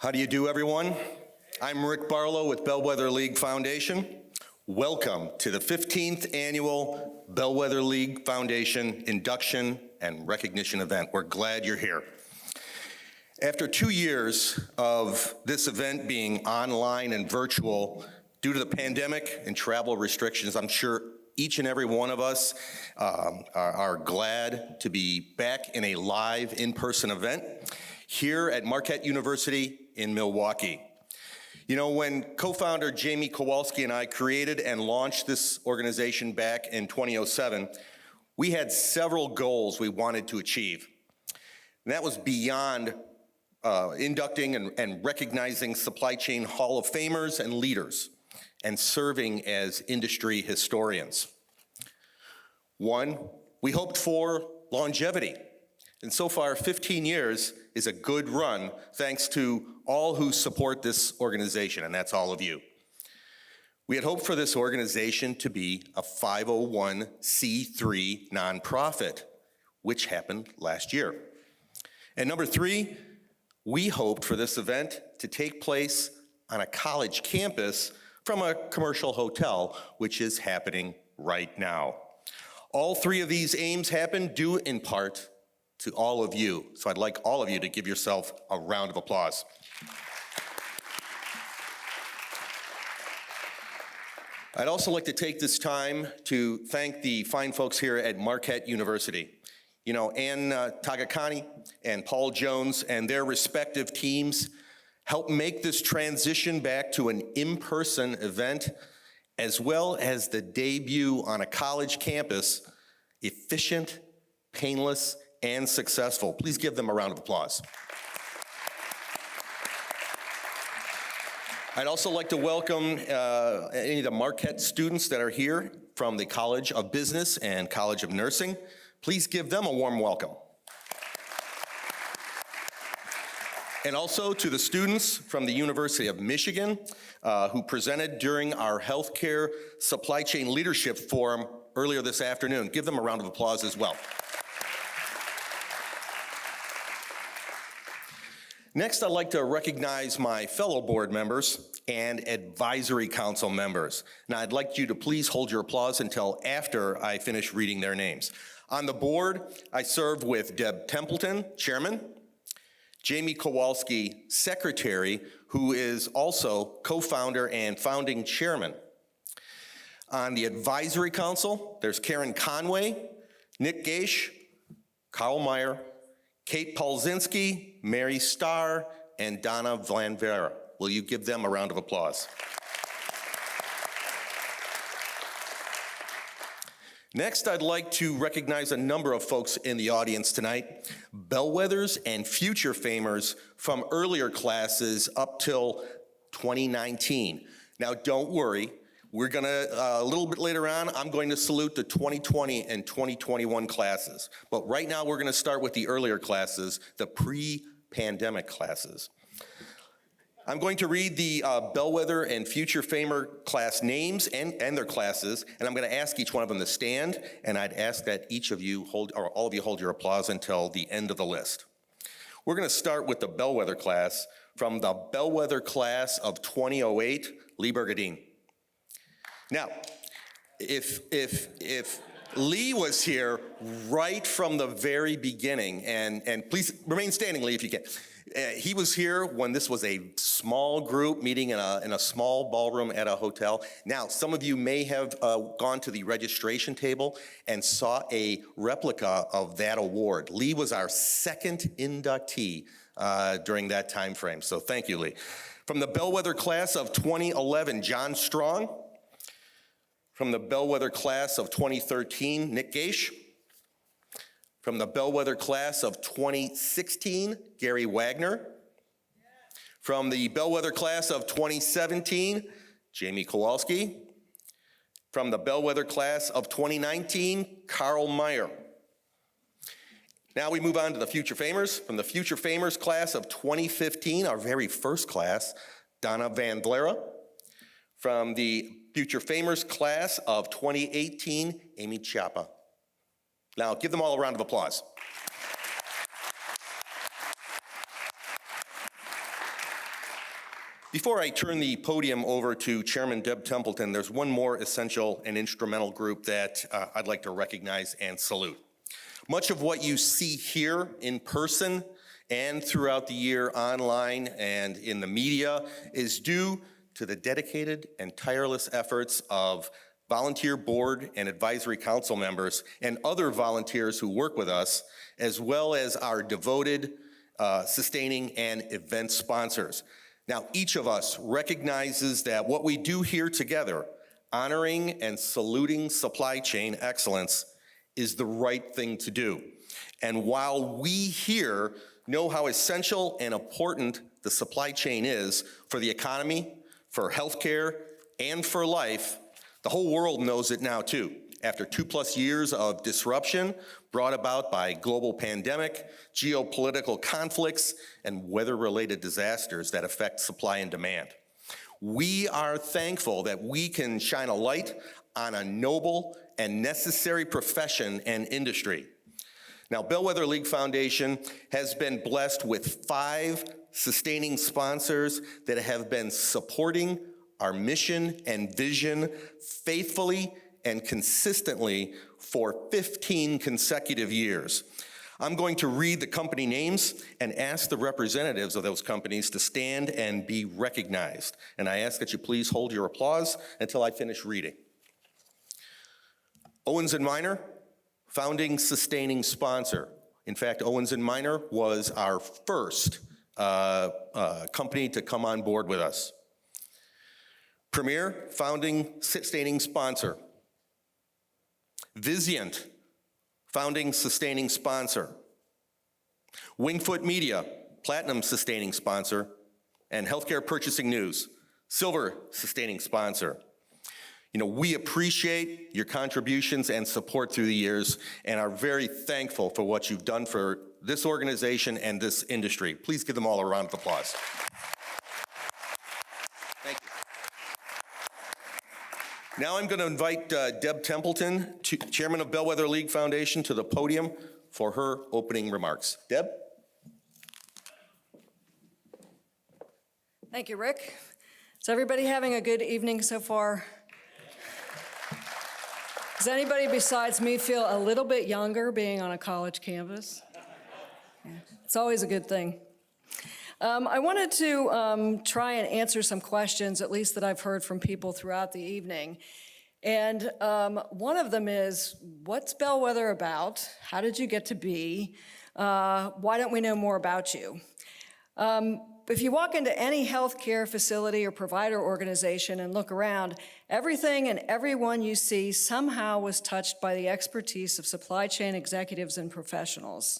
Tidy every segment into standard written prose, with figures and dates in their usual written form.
How do you do, everyone? I'm Rick Barlow with Bellwether League Foundation. Welcome to the 15th Annual Bellwether League Foundation Induction and Recognition event. We're glad you're here. After 2 years of this event being online and virtual due to the pandemic and travel restrictions, I'm sure each and every one of us are glad to be back in a live in-person event here at Marquette University in Milwaukee. You know, when co-founder Jamie Kowalski and I created and launched this organization back in 2007, we had several goals we wanted to achieve. And that was beyond inducting and recognizing supply chain Hall of Famers and leaders and serving as industry historians. One, we hoped for longevity. And so far, 15 years is a good run, thanks to all who support this organization, and that's all of you. We had hoped for this organization to be a 501c3 nonprofit, which happened last year. And number three, we hoped for this event to take place on a college campus from a commercial hotel, which is happening right now. All three of these aims happen due in part to all of you. So I'd like all of you to give yourself a round of applause. I'd also like to take this time to thank the fine folks here at Marquette University. You know, Ann Tagakani and Paul Jones and their respective teams helped make this transition back to an in-person event, as well as the debut on a college campus, efficient, painless, and successful. Please give them a round of applause. I'd also like to welcome any of the Marquette students that are here from the College of Business and College of Nursing. Please give them a warm welcome. And also to the students from the University of Michigan who presented during our Healthcare Supply Chain Leadership Forum earlier this afternoon. Give them a round of applause as well. Next, I'd like to recognize my fellow board members and advisory council members. Now, I'd like you to please hold your applause until after I finish reading their names. On the board, I serve with Deb Templeton, chairman, Jamie Kowalski, secretary, who is also co-founder and founding chairman. On the advisory council, there's Karen Conway, Nick Gaish, Carl Meyer, Kate Polzinski, Mary Starr, and Donna Van Vera. Will you give them a round of applause? Next, I'd like to recognize a number of folks in the audience tonight, bellwethers and future famers from earlier classes up till 2019. Now, don't worry. We're gonna, a little bit later on, I'm going to salute the 2020 and 2021 classes. But right now, we're gonna start with the earlier classes, the pre-pandemic classes. I'm going to read the Bellwether and Future Famer class names and their classes, and I'm gonna ask each one of them to stand, and I'd ask that each of you hold, or all of you hold your applause until the end of the list. We're gonna start with the Bellwether class from the Bellwether class of 2008, Lee Bergadine. Now, if Lee was here right from the very beginning, and please remain standing, Lee, if you can. He was here when this was a small group meeting in a small ballroom at a hotel. Now, some of you may have gone to the registration table and saw a replica of that award. Lee was our second inductee during that time frame, so thank you, Lee. From the Bellwether class of 2011, John Strong. From the Bellwether class of 2013, Nick Gaish. From the Bellwether class of 2016, Gary Wagner. From the Bellwether class of 2017, Jamie Kowalski. From the Bellwether class of 2019, Carl Meyer. Now we move on to the Future Famers. From the Future Famers class of 2015, our very first class, Donna Van Vlera. From the Future Famers class of 2018, Amy Chiappa. Now, give them all a round of applause. Before I turn the podium over to Chairman Deb Templeton, there's one more essential and instrumental group that I'd like to recognize and salute. Much of what you see here in person and throughout the year online and in the media is due to the dedicated and tireless efforts of volunteer board and advisory council members and other volunteers who work with us, as well as our devoted sustaining and event sponsors. Now, each of us recognizes that what we do here together, honoring and saluting supply chain excellence, is the right thing to do. And while we here know how essential and important the supply chain is for the economy, for healthcare, and for life, the whole world knows it now too. After 2+ years of disruption brought about by global pandemic, geopolitical conflicts, and weather-related disasters that affect supply and demand. We are thankful that we can shine a light on a noble and necessary profession and industry. Now, Bellwether League Foundation has been blessed with 5 sustaining sponsors that have been supporting our mission and vision faithfully and consistently for 15 consecutive years. I'm going to read the company names and ask the representatives of those companies to stand and be recognized. And I ask that you please hold your applause until I finish reading. Owens & Minor, founding sustaining sponsor. In fact, Owens & Minor was our first company to come on board with us. Premier, founding sustaining sponsor. Vizient, founding sustaining sponsor. Wingfoot Media, platinum sustaining sponsor. And Healthcare Purchasing News, silver sustaining sponsor. You know, we appreciate your contributions and support through the years and are very thankful for what you've done for this organization and this industry. Please give them all a round of applause. Thank you. Now I'm going to invite Deb Templeton, Chairman of Bellwether League Foundation, to the podium for her opening remarks. Deb? Thank you, Rick. Is everybody having a good evening so far? Does anybody besides me feel a little bit younger being on a college campus? Yeah, it's always a good thing. I wanted to try and answer some questions, at least that I've heard from people throughout the evening. And one of them is, what's Bellwether about? How did you get to be? Why don't we know more about you? If you walk into any healthcare facility or provider organization and look around, everything and everyone you see somehow was touched by the expertise of supply chain executives and professionals.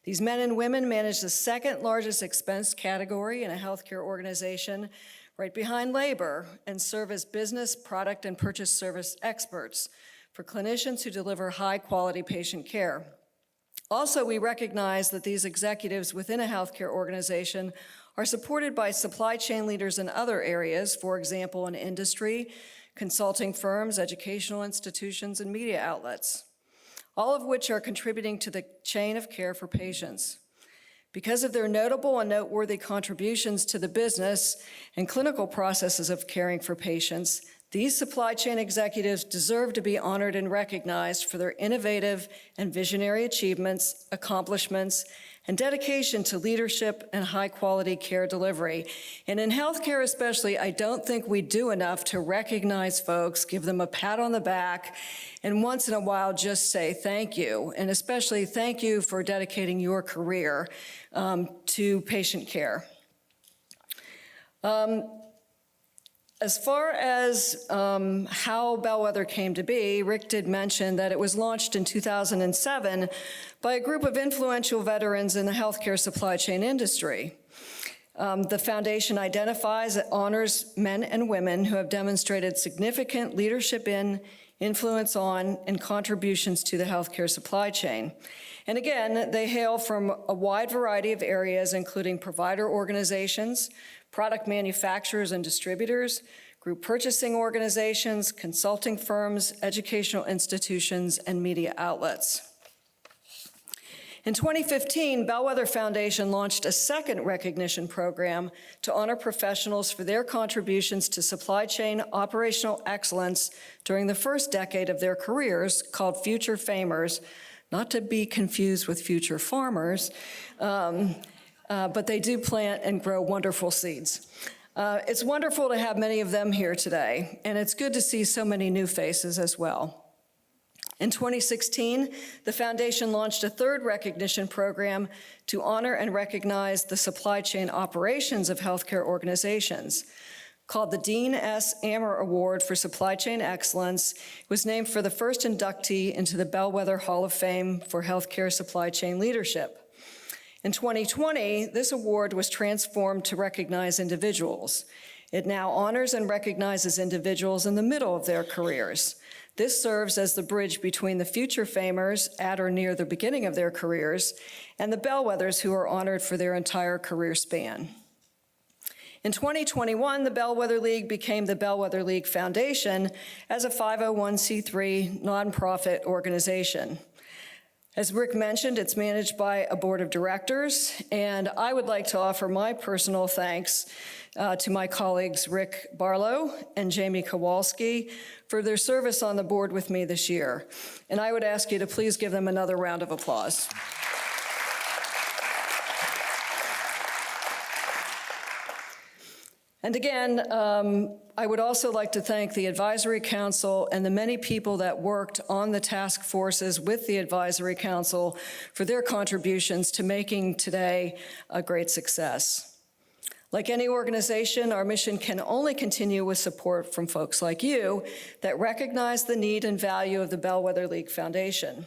These men and women manage the second largest expense category in a healthcare organization, right behind labor, and serve as business, product, and purchase service experts for clinicians who deliver high-quality patient care. Also, we recognize that these executives within a healthcare organization are supported by supply chain leaders in other areas, for example, in industry, consulting firms, educational institutions, and media outlets, all of which are contributing to the chain of care for patients. Because of their notable and noteworthy contributions to the business and clinical processes of caring for patients, these supply chain executives deserve to be honored and recognized for their innovative and visionary achievements, accomplishments, and dedication to leadership and high-quality care delivery. And in healthcare especially, I don't think we do enough to recognize folks, give them a pat on the back, and once in a while just say thank you, and especially thank you for dedicating your career to patient care. As far as how Bellwether came to be, Rick did mention that it was launched in 2007 by a group of influential veterans in the healthcare supply chain industry. The foundation identifies and honors men and women who have demonstrated significant leadership in, influence on, and contributions to the healthcare supply chain. And again, they hail from a wide variety of areas, including provider organizations, product manufacturers and distributors, group purchasing organizations, consulting firms, educational institutions, and media outlets. In 2015, Bellwether Foundation launched a second recognition program to honor professionals for their contributions to supply chain operational excellence during the first decade of their careers, called Future Famers, not to be confused with future farmers, but they do plant and grow wonderful seeds. It's wonderful to have many of them here today, and it's good to see so many new faces as well. In 2016, the foundation launched a third recognition program to honor and recognize the supply chain operations of healthcare organizations. Called the Dean S. Amer Award for Supply Chain Excellence, it was named for the first inductee into the Bellwether Hall of Fame for Healthcare Supply Chain Leadership. In 2020, this award was transformed to recognize individuals. It now honors and recognizes individuals in the middle of their careers. This serves as the bridge between the future famers at or near the beginning of their careers and the Bellwethers who are honored for their entire career span. In 2021, the Bellwether League became the Bellwether League Foundation as a 501c3 nonprofit organization. As Rick mentioned, it's managed by a board of directors, and I would like to offer my personal thanks to my colleagues Rick Barlow and Jamie Kowalski for their service on the board with me this year. And I would ask you to please give them another round of applause. And again, I would also like to thank the Advisory Council and the many people that worked on the task forces with the Advisory Council for their contributions to making today a great success. Like any organization, our mission can only continue with support from folks like you that recognize the need and value of the Bellwether League Foundation.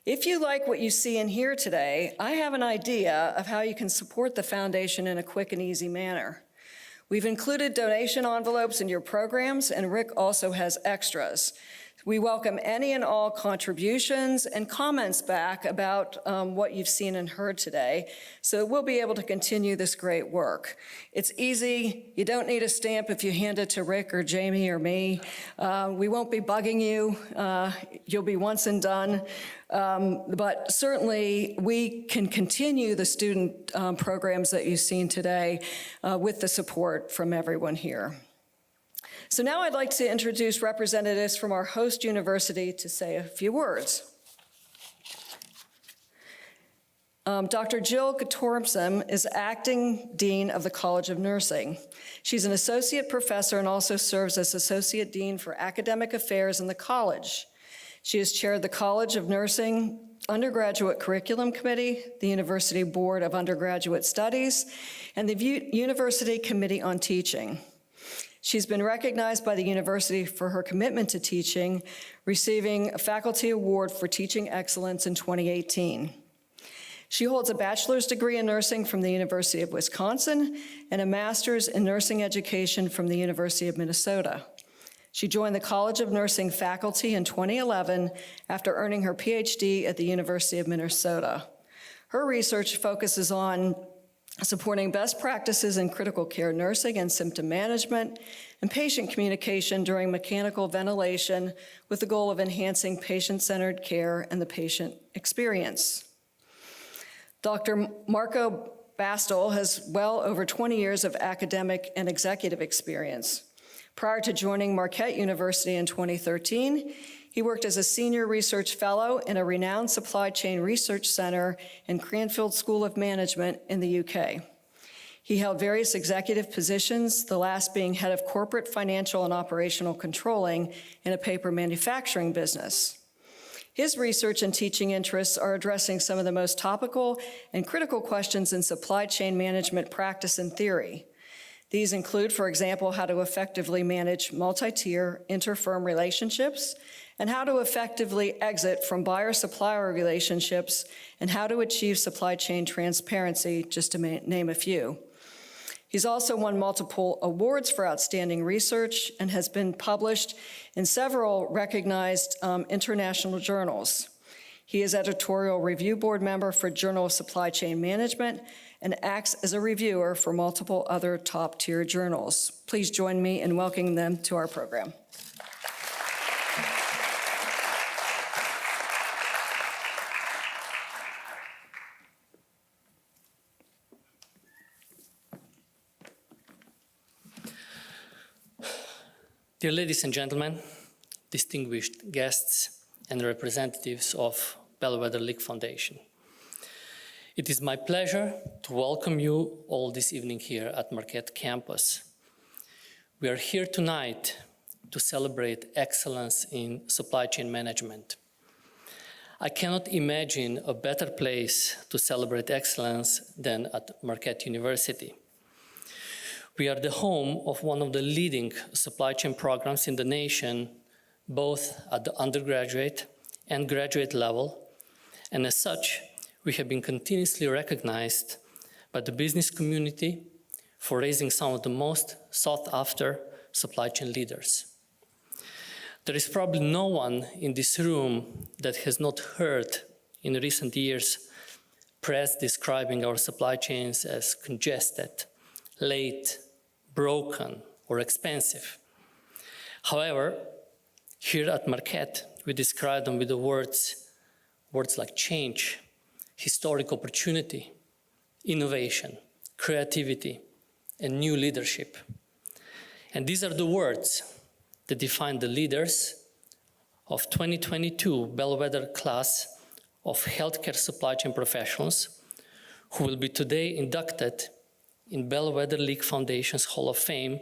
If you like what you see and hear today, I have an idea of how you can support the foundation in a quick and easy manner. We've included donation envelopes in your programs, and Rick also has extras. We welcome any and all contributions and comments back about what you've seen and heard today, so we'll be able to continue this great work. It's easy. You don't need a stamp if you hand it to Rick or Jamie or me. We won't be bugging you. You'll be once and done. But certainly, we can continue the student programs that you've seen today with the support from everyone here. So now I'd like to introduce representatives from our host university to say a few words. Dr. Jill Guttormson is acting dean of the College of Nursing. She's an associate professor and also serves as associate dean for academic affairs in the college. She has chaired the College of Nursing Undergraduate Curriculum Committee, the University Board of Undergraduate Studies, and the University Committee on Teaching. She's been recognized by the university for her commitment to teaching, receiving a faculty award for teaching excellence in 2018. She holds a bachelor's degree in nursing from the University of Wisconsin and a master's in nursing education from the University of Minnesota. She joined the College of Nursing faculty in 2011 after earning her PhD at the University of Minnesota. Her research focuses on supporting best practices in critical care nursing and symptom management, and patient communication during mechanical ventilation with the goal of enhancing patient-centered care and the patient experience. Dr. Marco Bastel has well over 20 years of academic and executive experience. Prior to joining Marquette University in 2013, he worked as a senior research fellow in a renowned supply chain research center in Cranfield School of Management in the UK. He held various executive positions, the last being head of corporate financial and operational controlling in a paper manufacturing business. His research and teaching interests are addressing some of the most topical and critical questions in supply chain management practice and theory. These include, for example, how to effectively manage multi-tier inter-firm relationships, and how to effectively exit from buyer-supplier relationships, and how to achieve supply chain transparency, just to name a few. He's also won multiple awards for outstanding research and has been published in several recognized international journals. He is editorial review board member for Journal of Supply Chain Management and acts as a reviewer for multiple other top-tier journals. Please join me in welcoming them to our program. Dear ladies and gentlemen, distinguished guests and representatives of Bellwether League Foundation, it is my pleasure to welcome you all this evening here at Marquette campus. We are here tonight to celebrate excellence in supply chain management. I cannot imagine a better place to celebrate excellence than at Marquette University. We are the home of one of the leading supply chain programs in the nation, both at the undergraduate and graduate level, and as such, we have been continuously recognized by the business community for raising some of the most sought-after supply chain leaders. There is probably no one in this room that has not heard in recent years press describing our supply chains as congested, late, broken, or expensive. However, here at Marquette, we describe them with the words like change, historic opportunity, innovation, creativity, and new leadership. And these are the words that define the leaders of 2022 Bellwether class of healthcare supply chain professionals who will be today inducted in Bellwether League Foundation's Hall of Fame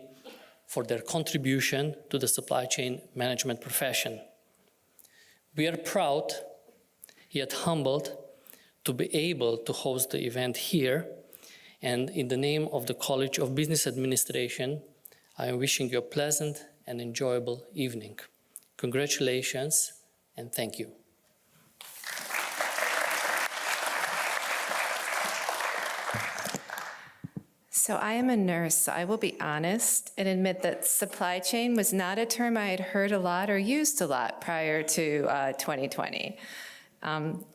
for their contribution to the supply chain management profession. We are proud, yet humbled, to be able to host the event here, and in the name of the College of Business Administration, I am wishing you a pleasant and enjoyable evening. Congratulations, and thank you. So I am a nurse, so I will be honest and admit that supply chain was not a term I had heard a lot or used a lot prior to 2020.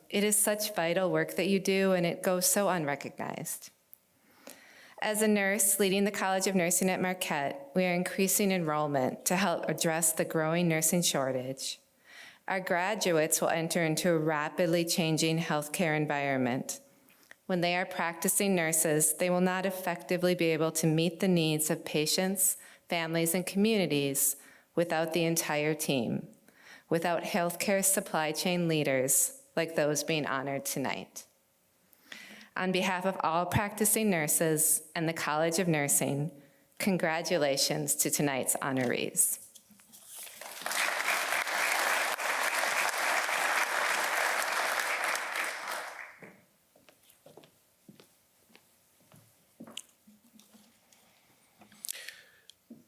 It is such vital work that you do, and it goes so unrecognized. As a nurse leading the College of Nursing at Marquette, we are increasing enrollment to help address the growing nursing shortage. Our graduates will enter into a rapidly changing healthcare environment. When they are practicing nurses, they will not effectively be able to meet the needs of patients, families, and communities without the entire team, without healthcare supply chain leaders like those being honored tonight. On behalf of all practicing nurses and the College of Nursing, congratulations to tonight's honorees.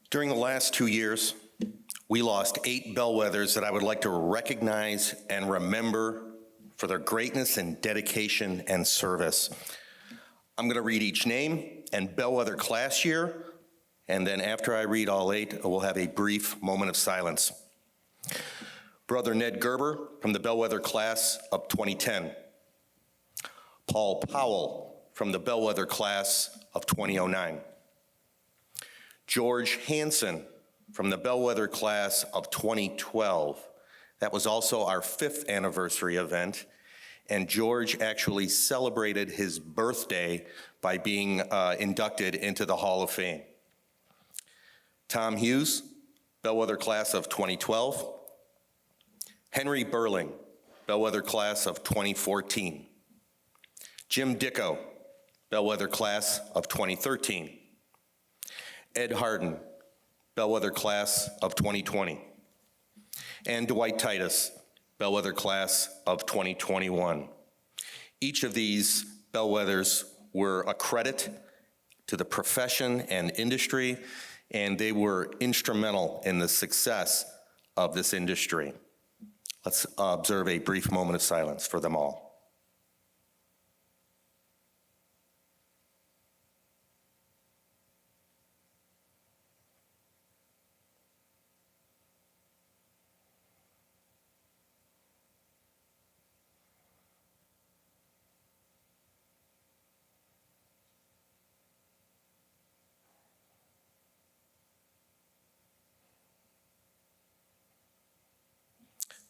During the last 2 years, we lost 8 Bellwethers that I would like to recognize and remember for their greatness and dedication and service. I'm going to read each name and Bellwether class year, and then after I read all 8, we'll have a brief moment of silence. Brother Ned Gerber from the Bellwether class of 2010. Paul Powell from the Bellwether class of 2009. George Hansen from the Bellwether class of 2012. That was also our 5th anniversary event, and George actually celebrated his birthday by being inducted into the Hall of Fame. Tom Hughes, Bellwether class of 2012. Henry Burling, Bellwether class of 2014. Jim Dicko, Bellwether class of 2013. Ed Harden, Bellwether class of 2020. And Dwight Titus, Bellwether class of 2021. Each of these Bellwethers were a credit to the profession and industry, and they were instrumental in the success of this industry. Let's observe a brief moment of silence for them all.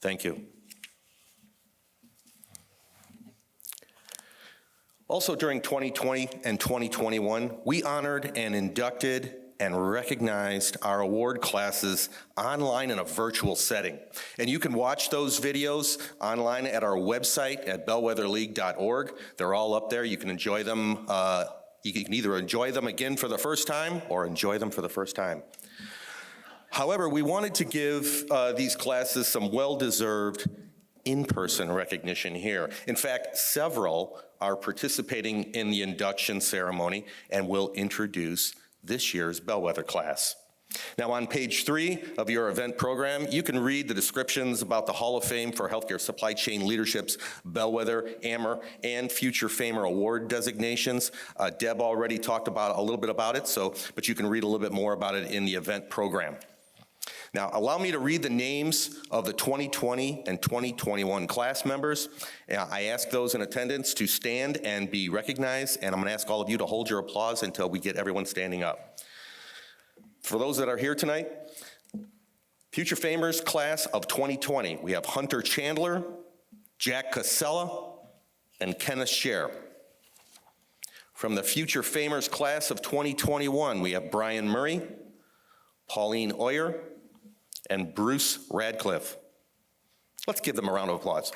Thank you. Also during 2020 and 2021, we honored and inducted and recognized our award classes online in a virtual setting. And you can watch those videos online at our website at bellwetherleague.org. They're all up there. You can enjoy them. You can either enjoy them again for the first time or enjoy them for the first time. However, we wanted to give these classes some well-deserved in-person recognition here. In fact, several are participating in the induction ceremony and will introduce this year's Bellwether class. Now, on page 3 of your event program, you can read the descriptions about the Hall of Fame for Healthcare Supply Chain Leadership's Bellwether, AMR, and Future Famer Award designations. Deb already talked about a little bit about it, but you can read a little bit more about it in the event program. Now, allow me to read the names of the 2020 and 2021 class members. I ask those in attendance to stand and be recognized, and I'm going to ask all of you to hold your applause until we get everyone standing up. For those that are here tonight, Future Famers class of 2020, we have Hunter Chandler, Jack Casella, and Kenneth Scher. From the Future Famers class of 2021, we have Brian Murray, Pauline Oyer, and Bruce Radcliffe. Let's give them a round of applause.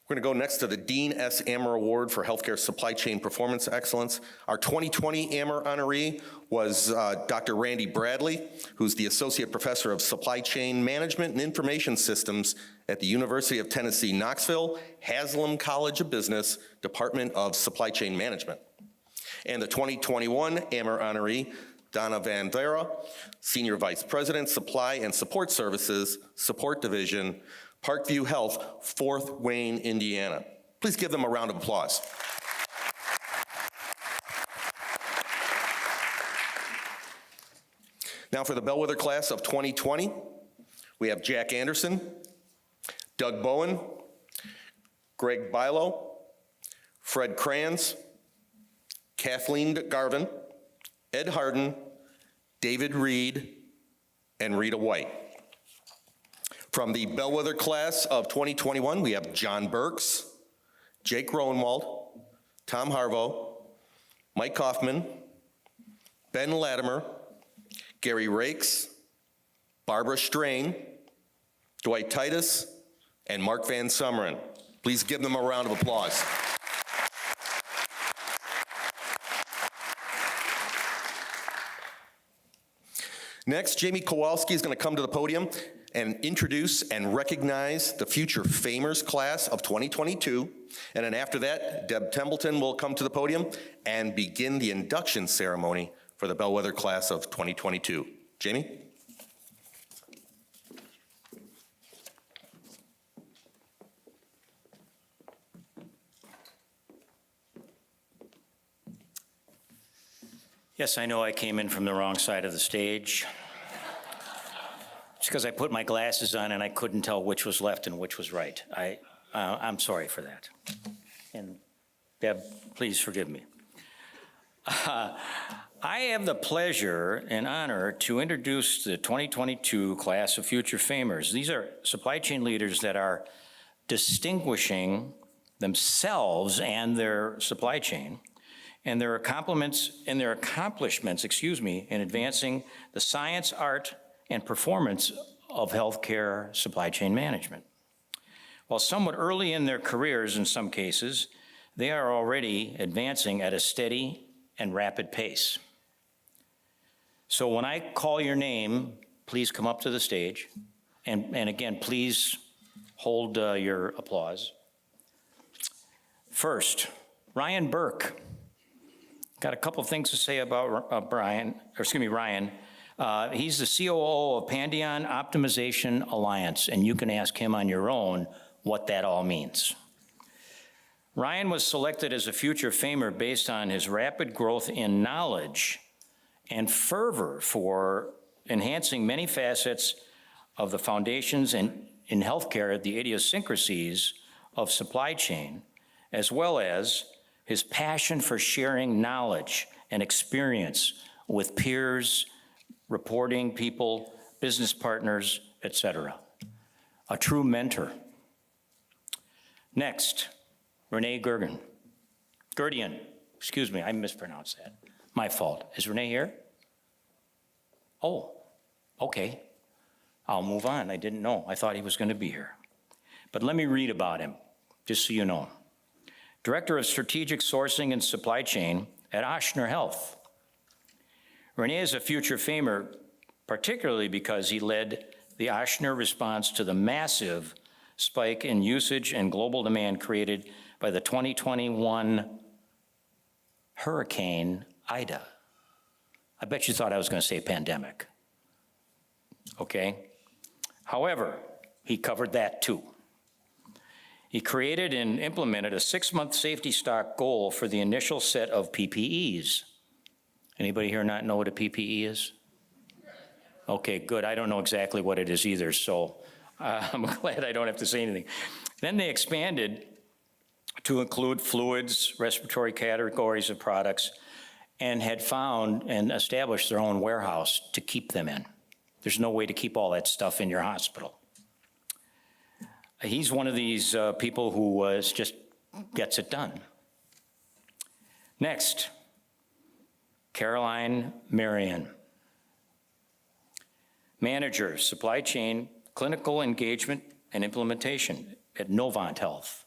We're going to go next to the Dean S. Ammer Award for Healthcare Supply Chain Performance Excellence. Our 2020 Ammer honoree was Dr. Randy Bradley, who's the Associate Professor of Supply Chain Management and Information Systems at the University of Tennessee, Knoxville, Haslam College of Business, Department of Supply Chain Management. And the 2021 Ammer honoree, Donna Van Vera, Senior Vice President, Supply and Support Services, Support Division, Parkview Health, Fort Wayne, Indiana. Please give them a round of applause. Now for the Bellwether class of 2020, we have Jack Anderson, Doug Bowen, Greg Bilo, Fred Kranz, Kathleen Garvin, Ed Harden, David Reed, and Rita White. From the Bellwether class of 2021, we have John Burks, Jake Rowenwald, Tom Harvo, Mike Kaufman, Ben Latimer, Gary Rakes, Barbara Strain, Dwight Titus, and Mark Van Summeren. Please give them a round of applause. Next, Jamie Kowalski is going to come to the podium and introduce and recognize the Future Famers class of 2022. And then after that, Deb Templeton will come to the podium and begin the induction ceremony for the Bellwether class of 2022. Jamie? Yes, I know I came in from the wrong side of the stage. It's because I put my glasses on and I couldn't tell which was left and which was right. I'm sorry for that. And Deb, please forgive me. I have the pleasure and honor to introduce the 2022 class of Future Famers. These are supply chain leaders that are distinguishing themselves and their supply chain and their accomplishments, in advancing the science, art, and performance of healthcare supply chain management. While somewhat early in their careers in some cases, they are already advancing at a steady and rapid pace. So when I call your name, please come up to the stage. And again, please hold your applause. First, Ryan Burke. Got a couple of things to say about Ryan. He's the COO of Pandion Optimization Alliance, and you can ask him on your own what that all means. Ryan was selected as a Future Famer based on his rapid growth in knowledge and fervor for enhancing many facets of the foundations in healthcare, the idiosyncrasies of supply chain, as well as his passion for sharing knowledge and experience with peers, reporting people, business partners, etc. A true mentor. Next, Renee Gurdian, excuse me, I mispronounced that. My fault. Is Renee here? Oh, okay. I'll move on. I didn't know. I thought he was going to be here. But let me read about him, just so you know. Director of Strategic Sourcing and Supply Chain at Ochsner Health. Renee is a future famer, particularly because he led the Ochsner response to the massive spike in usage and global demand created by the 2021 Hurricane Ida. I bet you thought I was going to say pandemic. Okay? However, he covered that too. He created and implemented a 6-month safety stock goal for the initial set of PPEs. Anybody here not know what a PPE is? Okay, good. I don't know exactly what it is either, so I'm glad I don't have to say anything. Then they expanded to include fluids, respiratory categories of products, and had found and established their own warehouse to keep them in. There's no way to keep all that stuff in your hospital. He's one of these people who just gets it done. Next, Caroline Marion. Manager, Supply Chain, Clinical Engagement and Implementation at Novant Health.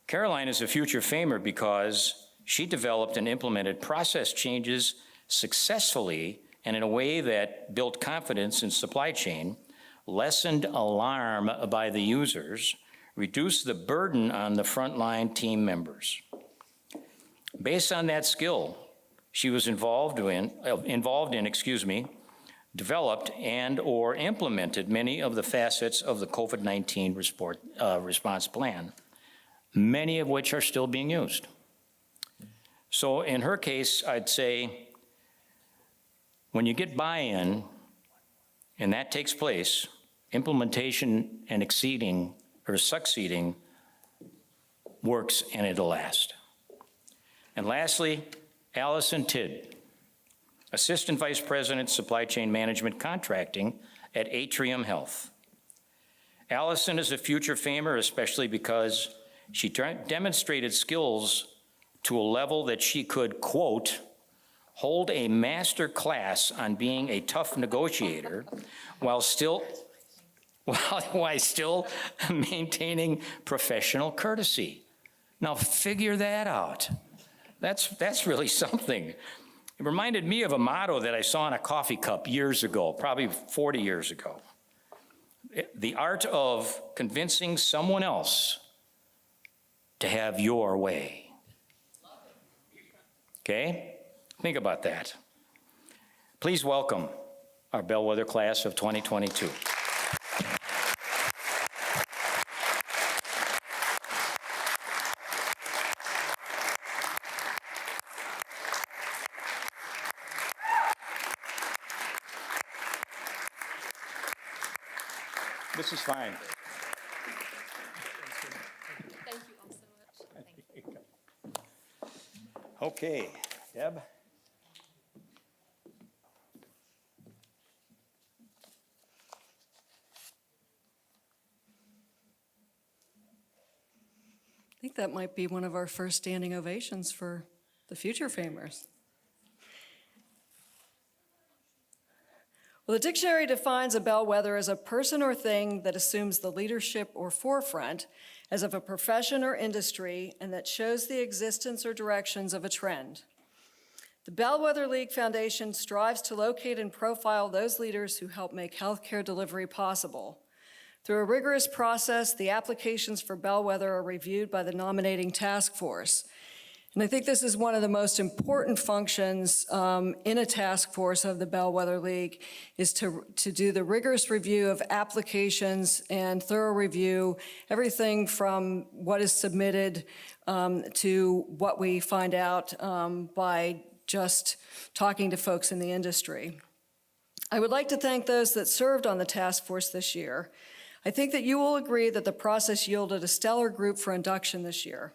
Caroline is a future famer because she developed and implemented process changes successfully and in a way that built confidence in supply chain, lessened alarm by the users, reduced the burden on the frontline team members. Based on that skill, she was involved in, developed and or implemented many of the facets of the COVID-19 response plan, many of which are still being used. So in her case, I'd say, when you get buy-in, and that takes place, implementation and succeeding works and it'll last. And lastly, Allison Tidd, Assistant Vice President, Supply Chain Management Contracting at Atrium Health. Allison is a future famer, especially because she demonstrated skills to a level that she could, quote, hold a master class on being a tough negotiator while still maintaining professional courtesy. Now figure that out. That's really something. It reminded me of a motto that I saw in a coffee cup years ago, probably 40 years ago. The art of convincing someone else to have your way. Okay? Think about that. Please welcome our Bellwether class of 2022. This is fine. Thank you all so much. Okay, Deb. I think that might be one of our first standing ovations for the future famers. Well, the dictionary defines a bellwether as a person or thing that assumes the leadership or forefront as of a profession or industry and that shows the existence or directions of a trend. The Bellwether League Foundation strives to locate and profile those leaders who help make healthcare delivery possible. Through a rigorous process, the applications for Bellwether are reviewed by the nominating task force. And I think this is one of the most important functions in a task force of the Bellwether League, is to do the rigorous review of applications and thorough review, everything from what is submitted to what we find out by just talking to folks in the industry. I would like to thank those that served on the task force this year. I think that you will agree that the process yielded a stellar group for induction this year.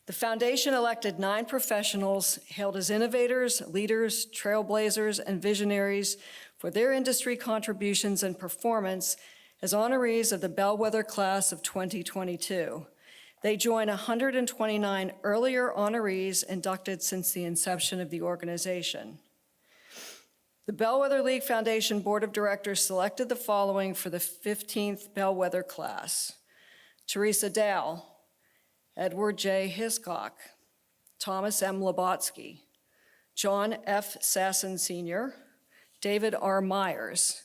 The foundation elected 9 professionals hailed as innovators, leaders, trailblazers, and visionaries for their industry contributions and performance as honorees of the Bellwether class of 2022. They join 129 earlier honorees inducted since the inception of the organization. The Bellwether League Foundation Board of Directors selected the following for the 15th Bellwether class: Teresa Dale, Edward J. Hiscock, Thomas M. Labotsky, John F. Sasson Sr., David R. Myers,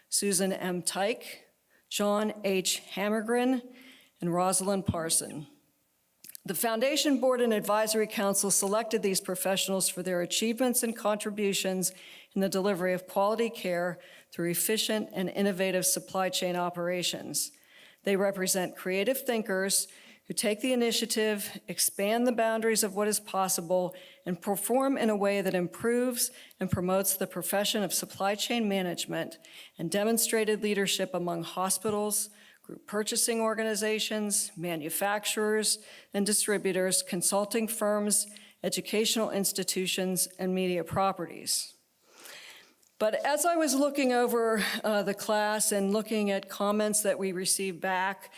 Susan M. Tyke, John H. Hammergren, and Rosalind Parson. The Foundation Board and Advisory Council selected these professionals for their achievements and contributions in the delivery of quality care through efficient and innovative supply chain operations. They represent creative thinkers who take the initiative, expand the boundaries of what is possible, and perform in a way that improves and promotes the profession of supply chain management, and demonstrated leadership among hospitals, group purchasing organizations, manufacturers and distributors, consulting firms, educational institutions, and media properties. But as I was looking over the class and looking at comments that we received back,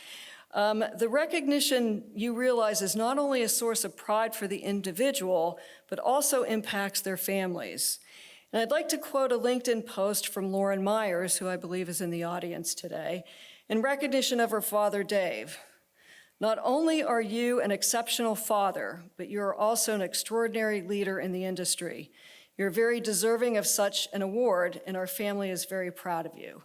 the recognition, you realize, is not only a source of pride for the individual, but also impacts their families. And I'd like to quote a LinkedIn post from Lauren Myers, who I believe is in the audience today, in recognition of her father, Dave. Not only are you an exceptional father, but you are also an extraordinary leader in the industry. You're very deserving of such an award, and our family is very proud of you.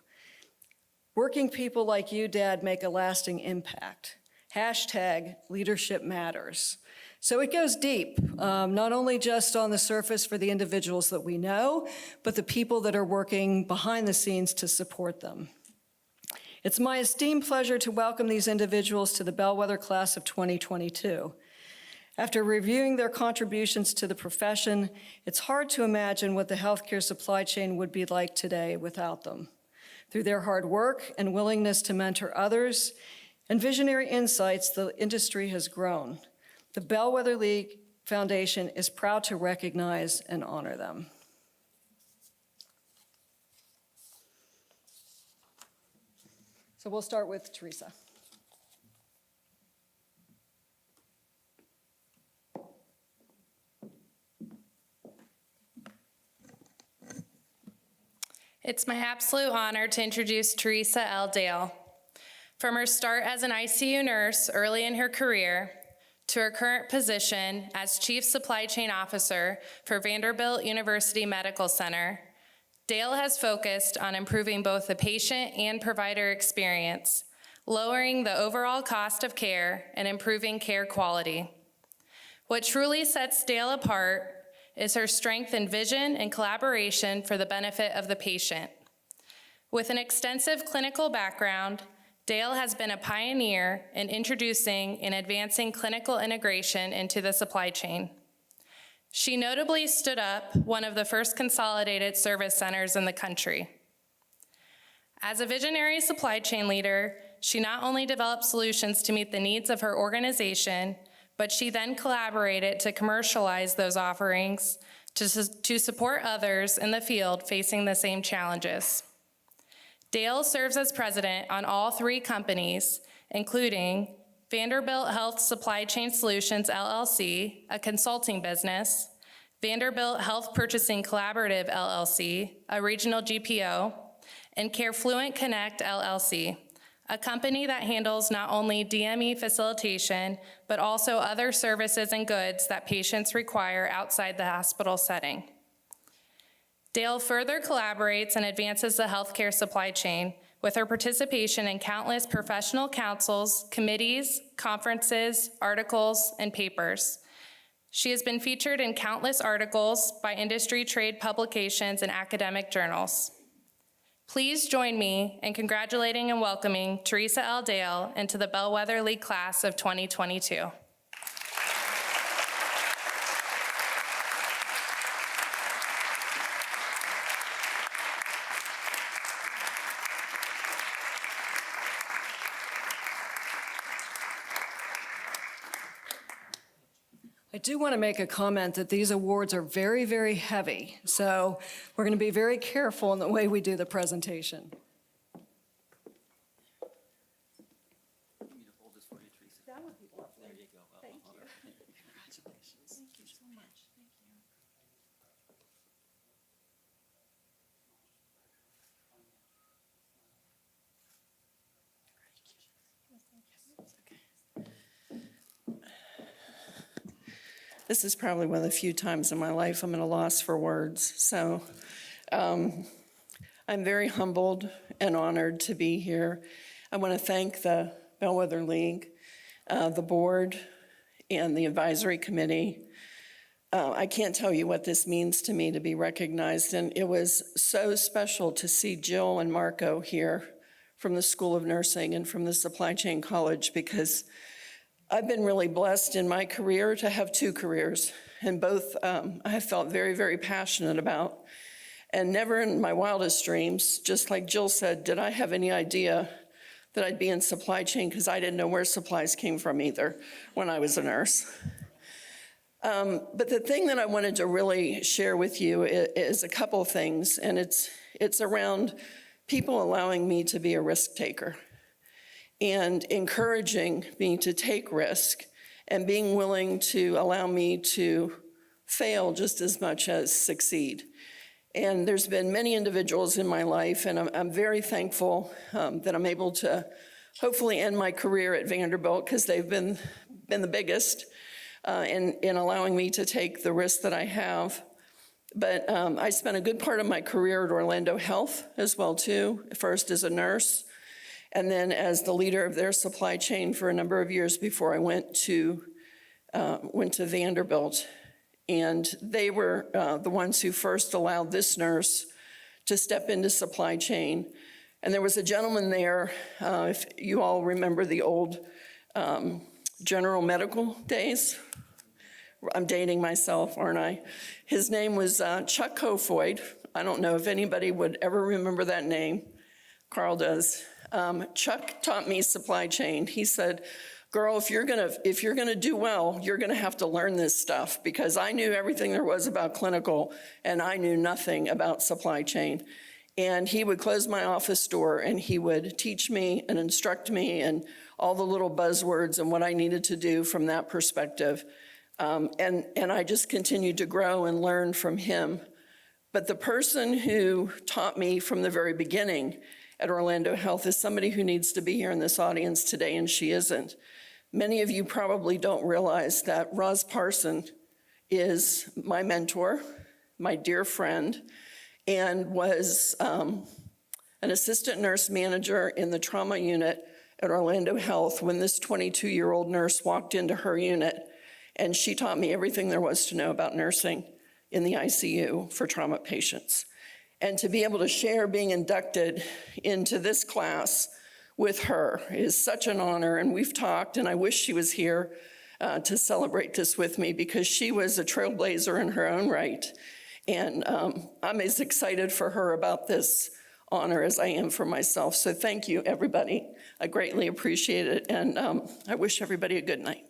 Working people like you, Dad, make a lasting impact. Hashtag leadership matters. So it goes deep, not only just on the surface for the individuals that we know, but the people that are working behind the scenes to support them. It's my esteemed pleasure to welcome these individuals to the Bellwether class of 2022. After reviewing their contributions to the profession, it's hard to imagine what the healthcare supply chain would be like today without them. Through their hard work and willingness to mentor others and visionary insights, the industry has grown. The Bellwether League Foundation is proud to recognize and honor them. So we'll start with Teresa. It's my absolute honor to introduce Teresa L. Dale. From her start as an ICU nurse early in her career to her current position as Chief Supply Chain Officer for Vanderbilt University Medical Center, Dale has focused on improving both the patient and provider experience, lowering the overall cost of care, and improving care quality. What truly sets Dale apart is her strength in vision and collaboration for the benefit of the patient. With an extensive clinical background, Dale has been a pioneer in introducing and advancing clinical integration into the supply chain. She notably stood up one of the first consolidated service centers in the country. As a visionary supply chain leader, she not only developed solutions to meet the needs of her organization, but she then collaborated to commercialize those offerings to support others in the field facing the same challenges. Dale serves as president on all three companies, including Vanderbilt Health Supply Chain Solutions, LLC, a consulting business, Vanderbilt Health Purchasing Collaborative, LLC, a regional GPO, and CareFluent Connect, LLC, a company that handles not only DME facilitation, but also other services and goods that patients require outside the hospital setting. Dale further collaborates and advances the healthcare supply chain with her participation in countless professional councils, committees, conferences, articles, and papers. She has been featured in countless articles by industry trade publications and academic journals. Please join me in congratulating and welcoming Teresa L. Dale into the Bellwether League class of 2022. I do want to make a comment that these awards are very, very heavy, so we're going to be very careful in the way we do the presentation. down with people up there. There you go. Thank you. Congratulations. Thank you so much. Thank you. This is probably one of the few times in my life I'm at a loss for words. So I'm very humbled and honored to be here. I want to thank the Bellwether League, the board, and the advisory committee. I can't tell you what this means to me to be recognized, and it was so special to see Jill and Marco here from the School of Nursing and from the Supply Chain College, because I've been really blessed in my career to have two careers, and both I have felt very, very passionate about. And never in my wildest dreams, just like Jill said, did I have any idea that I'd be in supply chain, because I didn't know where supplies came from either when I was a nurse. But the thing that I wanted to really share with you is a couple of things, and it's around people allowing me to be a risk taker and encouraging me to take risk and being willing to allow me to fail just as much as succeed. And there's been many individuals in my life, and I'm very thankful that I'm able to hopefully end my career at Vanderbilt, because they've been the biggest in allowing me to take the risks that I have. But I spent a good part of my career at Orlando Health as well too, first as a nurse, and then as the leader of their supply chain for a number of years before I went to Vanderbilt. And they were the ones who first allowed this nurse to step into supply chain. And there was a gentleman there, if you all remember the old General Medical days. I'm dating myself, aren't I? His name was Chuck Kofoid. I don't know if anybody would ever remember that name. Carl does. Chuck taught me supply chain. He said, girl, if you're gonna do well, you're gonna have to learn this stuff, because I knew everything there was about clinical and I knew nothing about supply chain. And he would close my office door and he would teach me and instruct me and all the little buzzwords and what I needed to do from that perspective. And I just continued to grow and learn from him. But the person who taught me from the very beginning at Orlando Health is somebody who needs to be here in this audience today, and she isn't. Many of you probably don't realize that Roz Parson is my mentor, my dear friend, and was an assistant nurse manager in the trauma unit at Orlando Health when this 22-year-old nurse walked into her unit, and she taught me everything there was to know about nursing in the ICU for trauma patients. And to be able to share being inducted into this class with her is such an honor, and we've talked, and I wish she was here to celebrate this with me, because she was a trailblazer in her own right. And I'm as excited for her about this honor as I am for myself. So thank you, everybody. I greatly appreciate it, and I wish everybody a good night.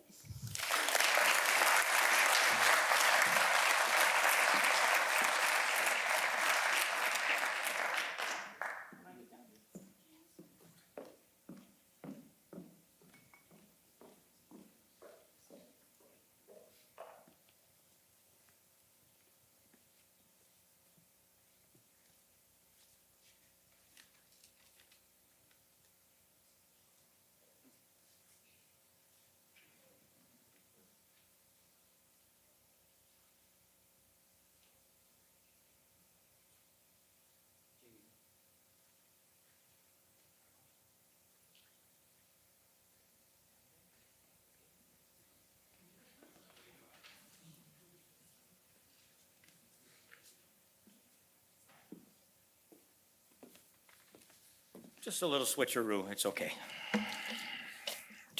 Just a little switcheroo, it's okay. Did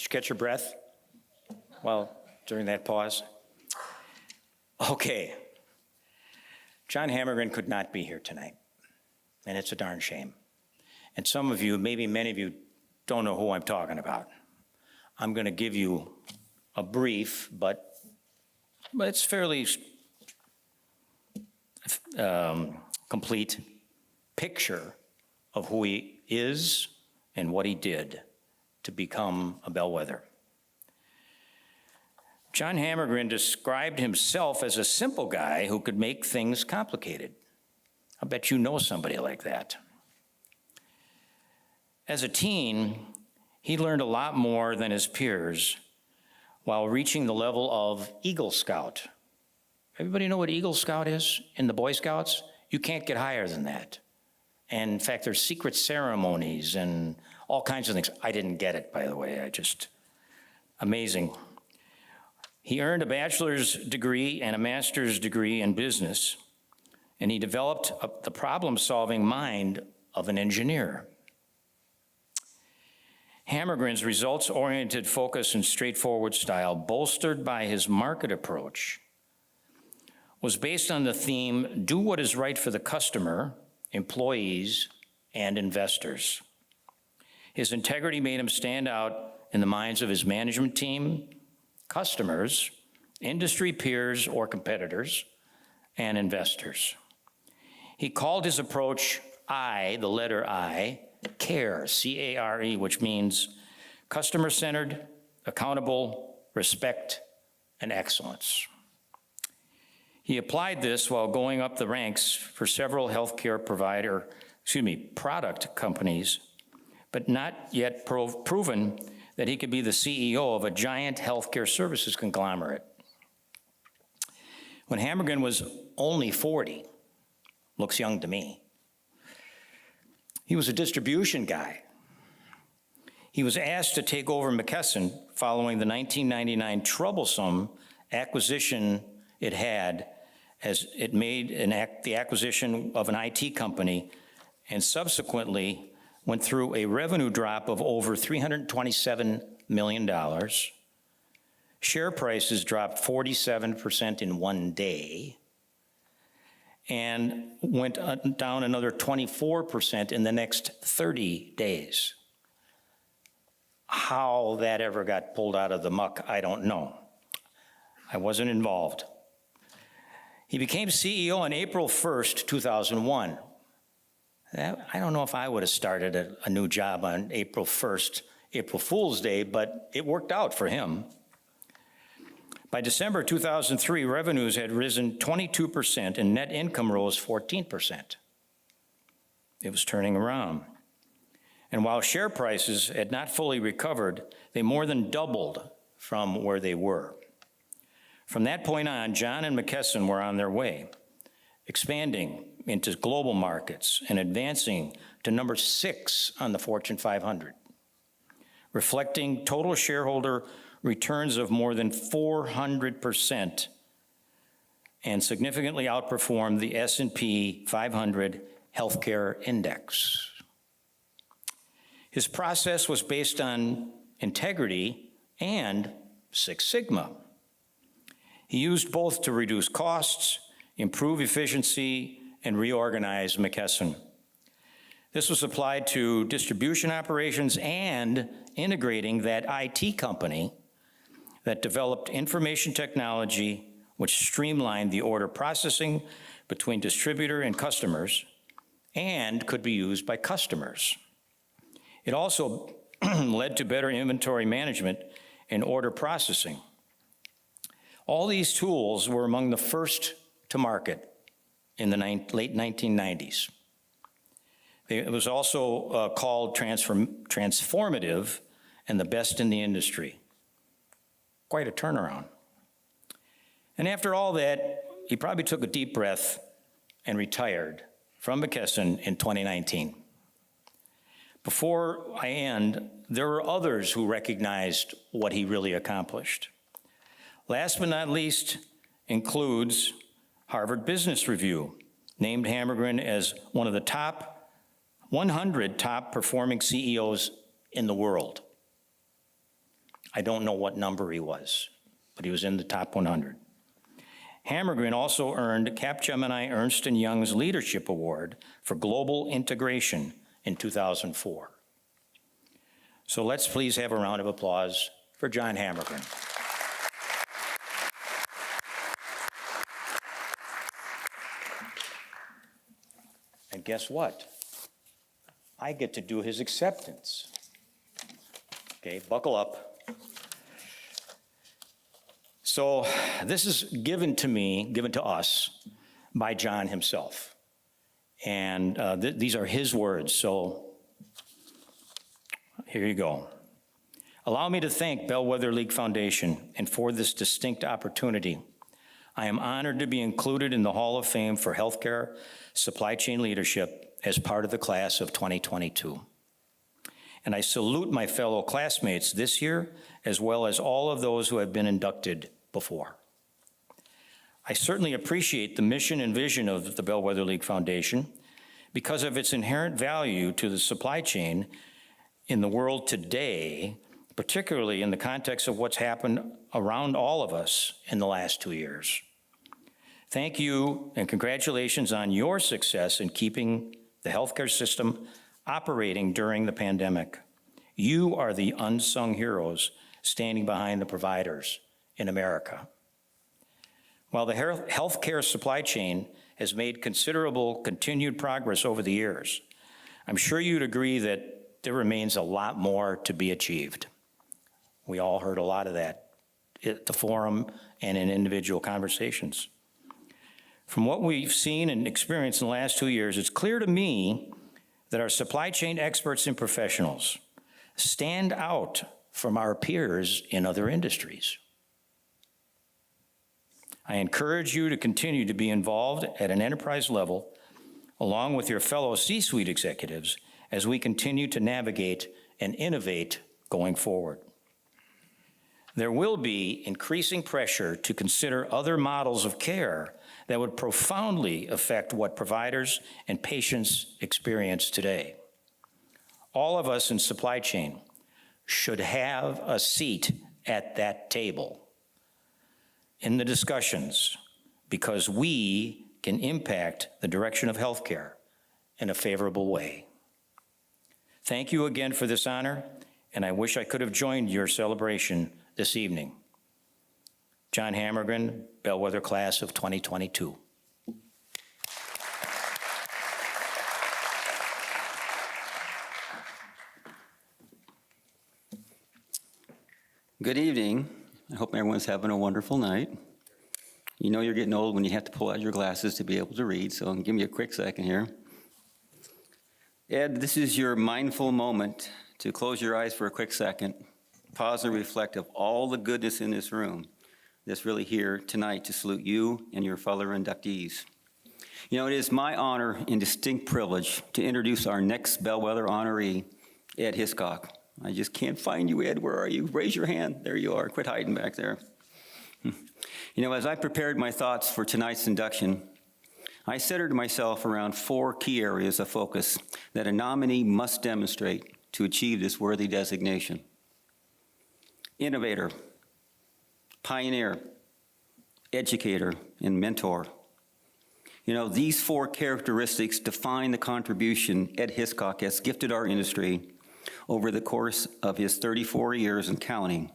you catch your breath? Well, during that pause? Okay. John Hammergren could not be here tonight, and it's a darn shame. And some of you, maybe many of you, don't know who I'm talking about. I'm going to give you a brief, but it's fairly complete picture of who he is and what he did to become a Bellwether. John Hammergren described himself as a simple guy who could make things complicated. I bet you know somebody like that. As a teen, he learned a lot more than his peers while reaching the level of Eagle Scout. Everybody know what Eagle Scout is in the Boy Scouts? You can't get higher than that. And in fact, there's secret ceremonies and all kinds of things. I didn't get it, by the way. Amazing. He earned a bachelor's degree and a master's degree in business, and he developed the problem-solving mind of an engineer. Hammergren's results-oriented focus and straightforward style, bolstered by his market approach, was based on the theme, do what is right for the customer, employees, and investors. His integrity made him stand out in the minds of his management team, customers, industry peers or competitors, and investors. He called his approach I, the letter I, CARE, C-A-R-E, which means customer-centered, accountable, respect, and excellence. He applied this while going up the ranks for several healthcare product companies, but not yet proven that he could be the CEO of a giant healthcare services conglomerate. When Hammergren was only 40, looks young to me, he was a distribution guy. He was asked to take over McKesson following the 1999 troublesome acquisition it had, as it made the acquisition of an IT company and subsequently went through a revenue drop of over $327 million. Share prices dropped 47% in one day and went down another 24% in the next 30 days. How that ever got pulled out of the muck, I don't know. I wasn't involved. He became CEO on April 1st, 2001. I don't know if I would have started a new job on April 1st, April Fool's Day, but it worked out for him. By December 2003, revenues had risen 22% and net income rose 14%. It was turning around. And while share prices had not fully recovered, they more than doubled from where they were. From that point on, John and McKesson were on their way, expanding into global markets and advancing to number 6 on the Fortune 500, reflecting total shareholder returns of more than 400% and significantly outperformed the S&P 500 Healthcare Index. His process was based on integrity and Six Sigma. He used both to reduce costs, improve efficiency, and reorganize McKesson. This was applied to distribution operations and integrating that IT company that developed information technology which streamlined the order processing between distributor and customers and could be used by customers. It also led to better inventory management and order processing. All these tools were among the first to market in the late 1990s. It was also called transformative and the best in the industry. Quite a turnaround. And after all that, he probably took a deep breath and retired from McKesson in 2019. Before I end, there were others who recognized what he really accomplished. Last but not least includes Harvard Business Review, named Hammergren as one of the top 100 top performing CEOs in the world. I don't know what number he was, but he was in the top 100. Hammergren also earned Capgemini Ernst & Young's Leadership Award for Global Integration in 2004. So let's please have a round of applause for John Hammergren. And guess what? I get to do his acceptance. Okay, buckle up. So this is given to us by John himself. And these are his words, so here you go. Allow me to thank Bellwether League Foundation and for this distinct opportunity. I am honored to be included in the Hall of Fame for Healthcare Supply Chain Leadership as part of the class of 2022. And I salute my fellow classmates this year, as well as all of those who have been inducted before. I certainly appreciate the mission and vision of the Bellwether League Foundation because of its inherent value to the supply chain in the world today, particularly in the context of what's happened around all of us in the last 2 years. Thank you and congratulations on your success in keeping the healthcare system operating during the pandemic. You are the unsung heroes standing behind the providers in America. While the healthcare supply chain has made considerable continued progress over the years, I'm sure you'd agree that there remains a lot more to be achieved. We all heard a lot of that at the forum and in individual conversations. From what we've seen and experienced in the last 2 years, it's clear to me that our supply chain experts and professionals stand out from our peers in other industries. I encourage you to continue to be involved at an enterprise level, along with your fellow C-suite executives, as we continue to navigate and innovate going forward. There will be increasing pressure to consider other models of care that would profoundly affect what providers and patients experience today. All of us in supply chain should have a seat at that table in the discussions because we can impact the direction of healthcare in a favorable way. Thank you again for this honor, and I wish I could have joined your celebration this evening. John Hammergren, Bellwether Class of 2022. Good evening. I hope everyone's having a wonderful night. You know you're getting old when you have to pull out your glasses to be able to read, so give me a quick second here. Ed, this is your mindful moment to close your eyes for a quick second, pause and reflect of all the goodness in this room that's really here tonight to salute you and your fellow inductees. You know, it is my honor and distinct privilege to introduce our next Bellwether honoree, Ed Hiscock. I just can't find you, Ed. Where are you? Raise your hand. There you are. Quit hiding back there. You know, as I prepared my thoughts for tonight's induction, I centered myself around 4 key areas of focus that a nominee must demonstrate to achieve this worthy designation. Innovator, pioneer, educator, and mentor. You know, these 4 characteristics define the contribution Ed Hiscock has gifted our industry over the course of his 34 years and counting.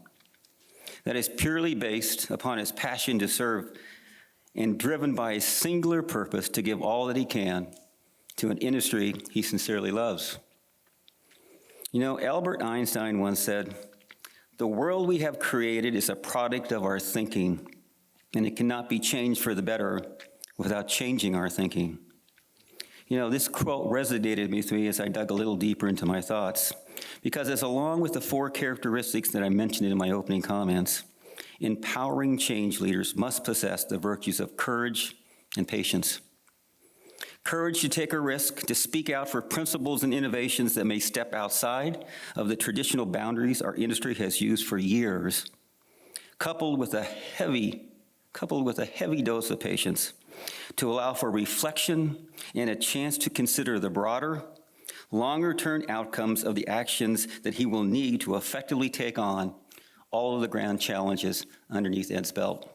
That is purely based upon his passion to serve and driven by a singular purpose to give all that he can to an industry he sincerely loves. You know, Albert Einstein once said, "The world we have created is a product of our thinking, and it cannot be changed for the better without changing our thinking." You know, this quote resonated with me as I dug a little deeper into my thoughts, because as along with the 4 characteristics that I mentioned in my opening comments, empowering change leaders must possess the virtues of courage and patience. Courage to take a risk, to speak out for principles and innovations that may step outside of the traditional boundaries our industry has used for years, coupled with a heavy dose of patience to allow for reflection and a chance to consider the broader, longer-term outcomes of the actions that he will need to effectively take on all of the grand challenges underneath Ed's belt.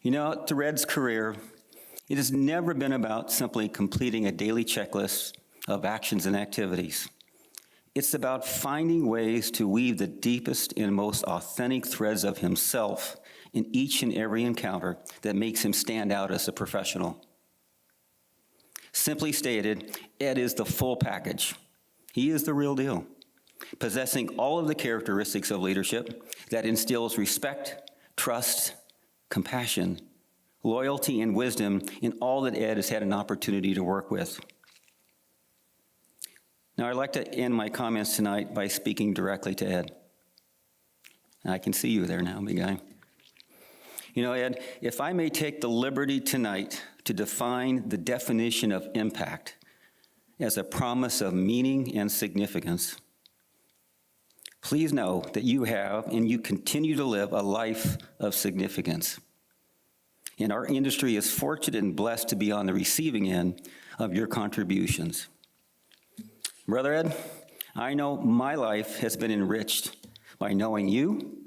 You know, through Ed's career, it has never been about simply completing a daily checklist of actions and activities. It's about finding ways to weave the deepest and most authentic threads of himself in each and every encounter that makes him stand out as a professional. Simply stated, Ed is the full package. He is the real deal, possessing all of the characteristics of leadership that instills respect, trust, compassion, loyalty, and wisdom in all that Ed has had an opportunity to work with. Now, I'd like to end my comments tonight by speaking directly to Ed. I can see you there now, big guy. You know, Ed, if I may take the liberty tonight to define the definition of impact as a promise of meaning and significance, please know that you have and you continue to live a life of significance. And our industry is fortunate and blessed to be on the receiving end of your contributions. Brother Ed, I know my life has been enriched by knowing you,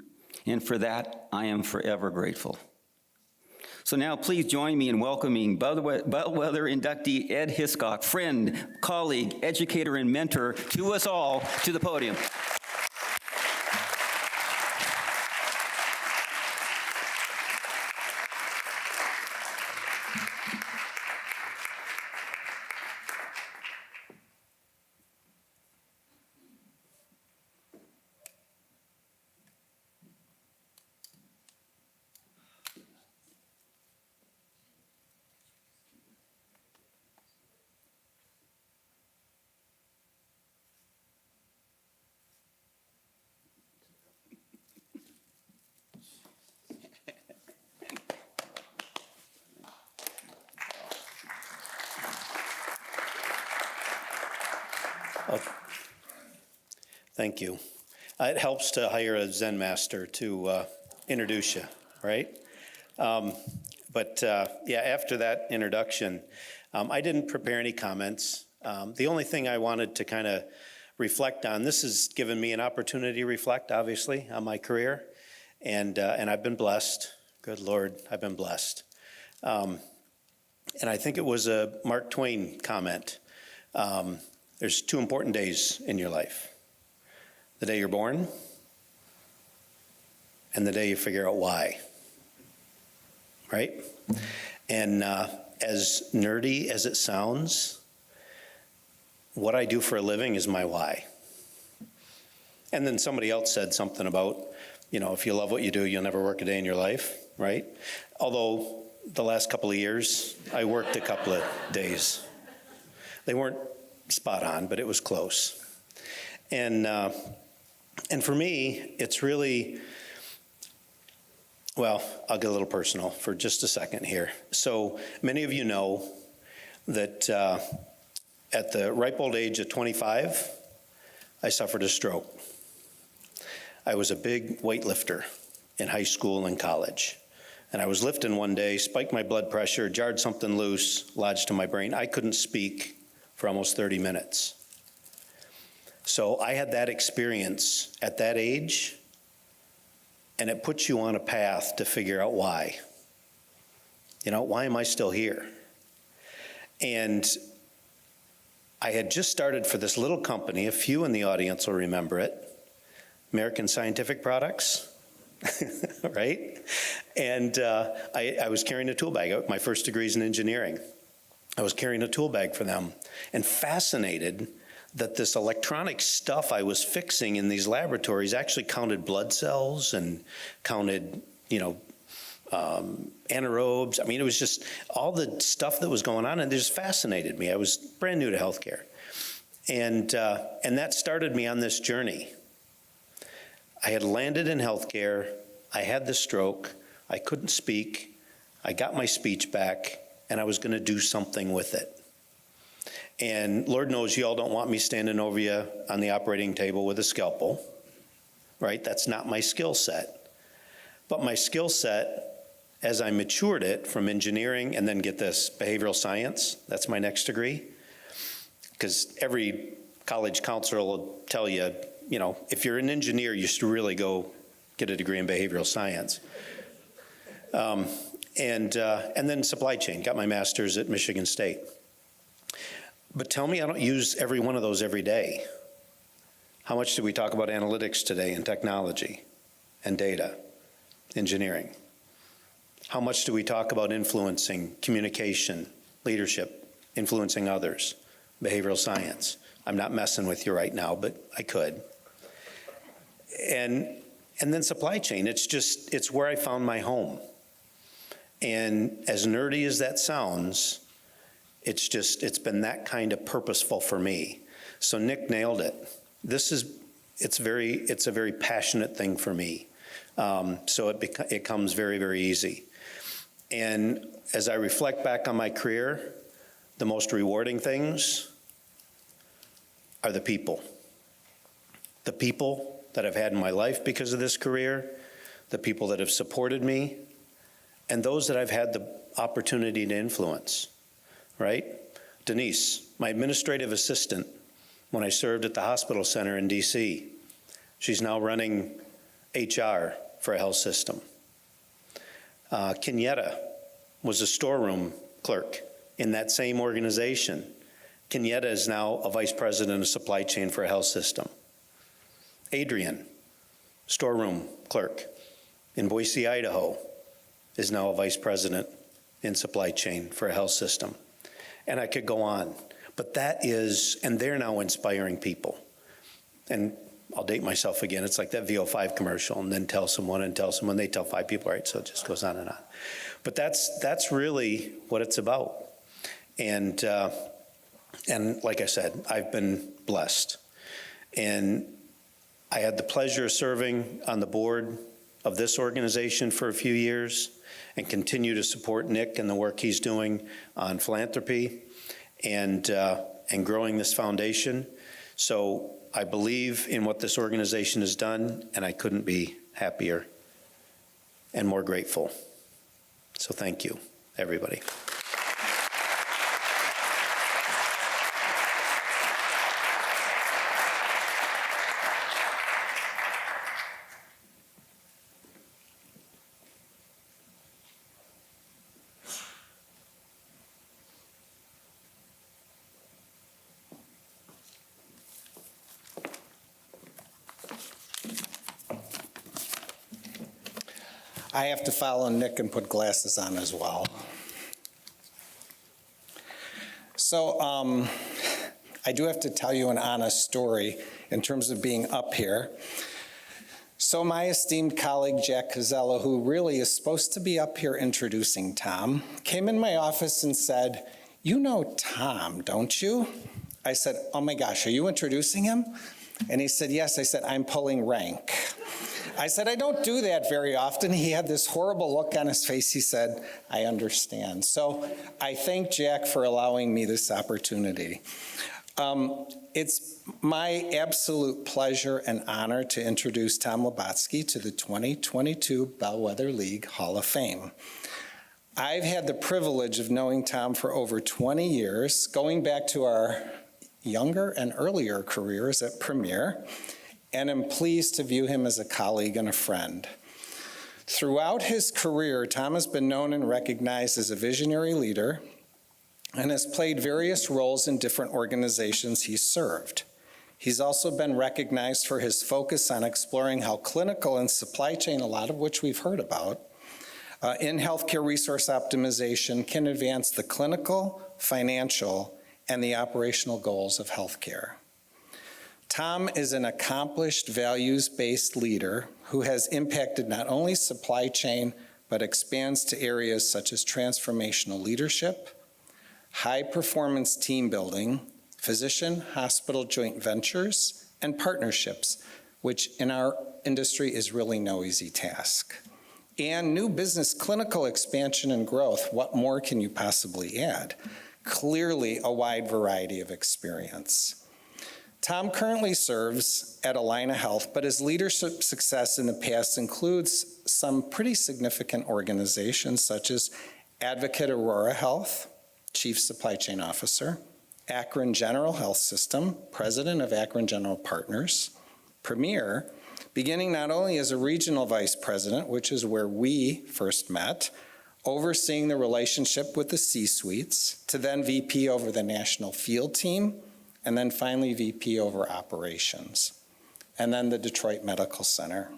and for that, I am forever grateful. So now please join me in welcoming Bellwether inductee Ed Hiscock, friend, colleague, educator, and mentor to us all, to the podium. Thank you. It helps to hire a Zen master to introduce you, right? Yeah, after that introduction, I didn't prepare any comments. The only thing I wanted to kind of reflect on, this has given me an opportunity to reflect, obviously, on my career, and I've been blessed. Good Lord, I've been blessed. And I think it was a Mark Twain comment. There's two important days in your life. The day you're born, and the day you figure out why, right? And as nerdy as it sounds, what I do for a living is my why. And then somebody else said something about, you know, if you love what you do, you'll never work a day in your life, right? Although the last couple of years, I worked a couple of days. They weren't spot on, but it was close. And for me, it's really, well, I'll get a little personal for just a second here. So many of you know that at the ripe old age of 25, I suffered a stroke. I was a big weightlifter in high school and college. And I was lifting one day, spiked my blood pressure, jarred something loose, lodged in my brain. I couldn't speak for almost 30 minutes. So I had that experience at that age, and it puts you on a path to figure out why. You know, why am I still here? And I had just started for this little company, a few in the audience will remember it, American Scientific Products, right? And I was carrying a tool bag. My first degree is in engineering. I was carrying a tool bag for them and fascinated that this electronic stuff I was fixing in these laboratories actually counted blood cells and counted, you know, anaerobes. I mean, it was just all the stuff that was going on, and it just fascinated me. I was brand new to healthcare. And that started me on this journey. I had landed in healthcare. I had the stroke. I couldn't speak. I got my speech back, and I was going to do something with it. And Lord knows you all don't want me standing over you on the operating table with a scalpel, right? That's not my skill set. But my skill set, as I matured it from engineering, and then get this, behavioral science, that's my next degree. Because every college counselor will tell you, you know, if you're an engineer, you should really go get a degree in behavioral science. And then supply chain, got my master's at Michigan State. But tell me I don't use every one of those every day. How much do we talk about analytics today and technology and data, engineering? How much do we talk about influencing, communication, leadership, influencing others, behavioral science? I'm not messing with you right now, but I could. And And then supply chain, it's where I found my home. And as nerdy as that sounds, it's been that kind of purposeful for me. So Nick nailed it. It's a very passionate thing for me. So it comes very, very easy. And as I reflect back on my career, the most rewarding things are the people. The people that I've had in my life because of this career, the people that have supported me, and those that I've had the opportunity to influence, right? Denise, my administrative assistant, when I served at the hospital center in DC, she's now running HR for a health system. Kenyetta was a storeroom clerk in that same organization. Kenyetta is now a vice president of supply chain for a health system. Adrian, storeroom clerk in Boise, Idaho, is now a vice president in supply chain for a health system. And I could go on, but and they're now inspiring people. And I'll date myself again, it's like that VO5 commercial, and then tell someone, they tell 5 people, right? So it just goes on and on. But that's really what it's about. And like I said, I've been blessed. And I had the pleasure of serving on the board of this organization for a few years and continue to support Nick and the work he's doing on philanthropy and growing this foundation. So I believe in what this organization has done, and I couldn't be happier and more grateful. So thank you, everybody. I have to follow Nick and put glasses on as well. So I do have to tell you an honest story in terms of being up here. So my esteemed colleague, Jack Cozzella, who really is supposed to be up here introducing Tom, came in my office and said, "You know Tom, don't you?" I said, "Oh my gosh, are you introducing him?" And he said, "Yes." I said, "I'm pulling rank." I said, "I don't do that very often." He had this horrible look on his face. He said, "I understand." So I thank Jack for allowing me this opportunity. It's my absolute pleasure and honor to introduce Tom Labotsky to the 2022 Bellwether League Hall of Fame. I've had the privilege of knowing Tom for over 20 years, going back to our younger and earlier careers at Premier, and am pleased to view him as a colleague and a friend. Throughout his career, Tom has been known and recognized as a visionary leader and has played various roles in different organizations he's served. He's also been recognized for his focus on exploring how clinical and supply chain, a lot of which we've heard about, in healthcare resource optimization can advance the clinical, financial, and the operational goals of healthcare. Tom is an accomplished, values-based leader who has impacted not only supply chain, but expands to areas such as transformational leadership, high-performance team building, physician-hospital joint ventures, and partnerships, which in our industry is really no easy task. And new business clinical expansion and growth, what more can you possibly add? Clearly a wide variety of experience. Tom currently serves at Allina Health, but his leadership success in the past includes some pretty significant organizations such as Advocate Aurora Health, Chief Supply Chain Officer, Akron General Health System, President of Akron General Partners, Premier, beginning not only as a regional vice president, which is where we first met, overseeing the relationship with the C-suites, to then VP over the national field team, and then finally VP over operations, and then the Detroit Medical Center.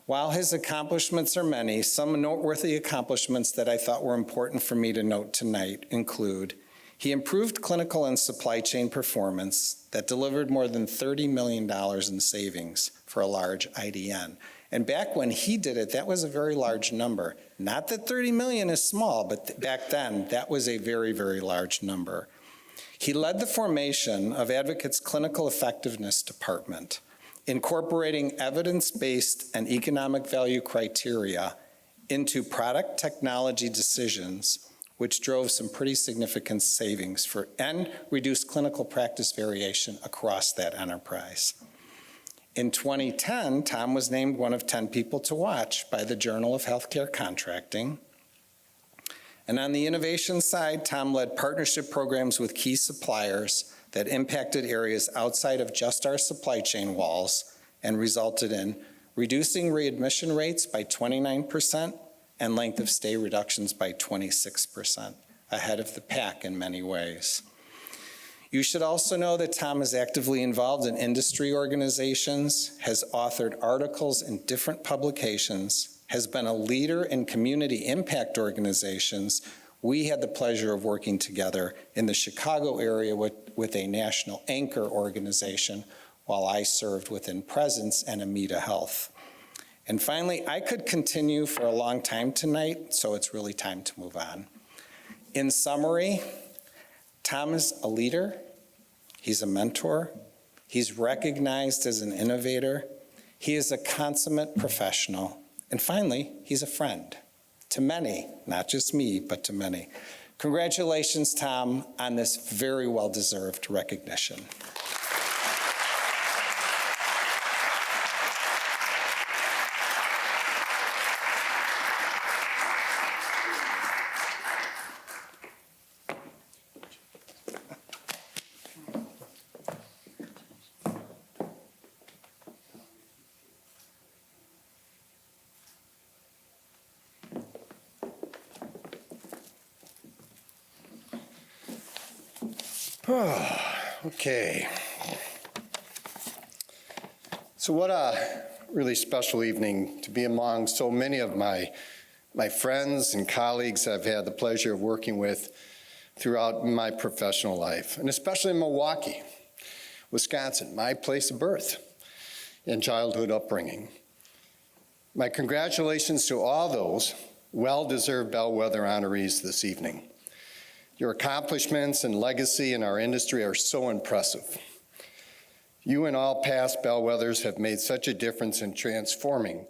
While his accomplishments are many, some noteworthy accomplishments that I thought were important for me to note tonight include He improved clinical and supply chain performance that delivered more than $30 million in savings for a large IDN. And back when he did it, that was a very large number. Not that 30 million is small, but back then, that was a very, very large number. He led the formation of Advocate's Clinical Effectiveness Department, incorporating evidence-based and economic value criteria into product technology decisions, which drove some pretty significant savings and reduced clinical practice variation across that enterprise. In 2010, Tom was named one of 10 people to watch by the Journal of Healthcare Contracting. And on the innovation side, Tom led partnership programs with key suppliers that impacted areas outside of just our supply chain walls and resulted in reducing readmission rates by 29% and length of stay reductions by 26%, ahead of the pack in many ways. You should also know that Tom is actively involved in industry organizations, has authored articles in different publications, has been a leader in community impact organizations. We had the pleasure of working together in the Chicago area with a national anchor organization while I served within Presence and Amita Health. And finally, I could continue for a long time tonight, so it's really time to move on. In summary, Tom is a leader, he's a mentor, he's recognized as an innovator, he is a consummate professional, and finally, he's a friend to many, not just me, but to many. Congratulations, Tom, on this very well-deserved recognition. Okay. So what a really special evening to be among so many of my friends and colleagues I've had the pleasure of working with throughout my professional life, and especially in Milwaukee, Wisconsin, my place of birth and childhood upbringing. My congratulations to all those well-deserved Bellwether honorees this evening. Your accomplishments and legacy in our industry are so impressive. You and all past Bellwethers have made such a difference in transforming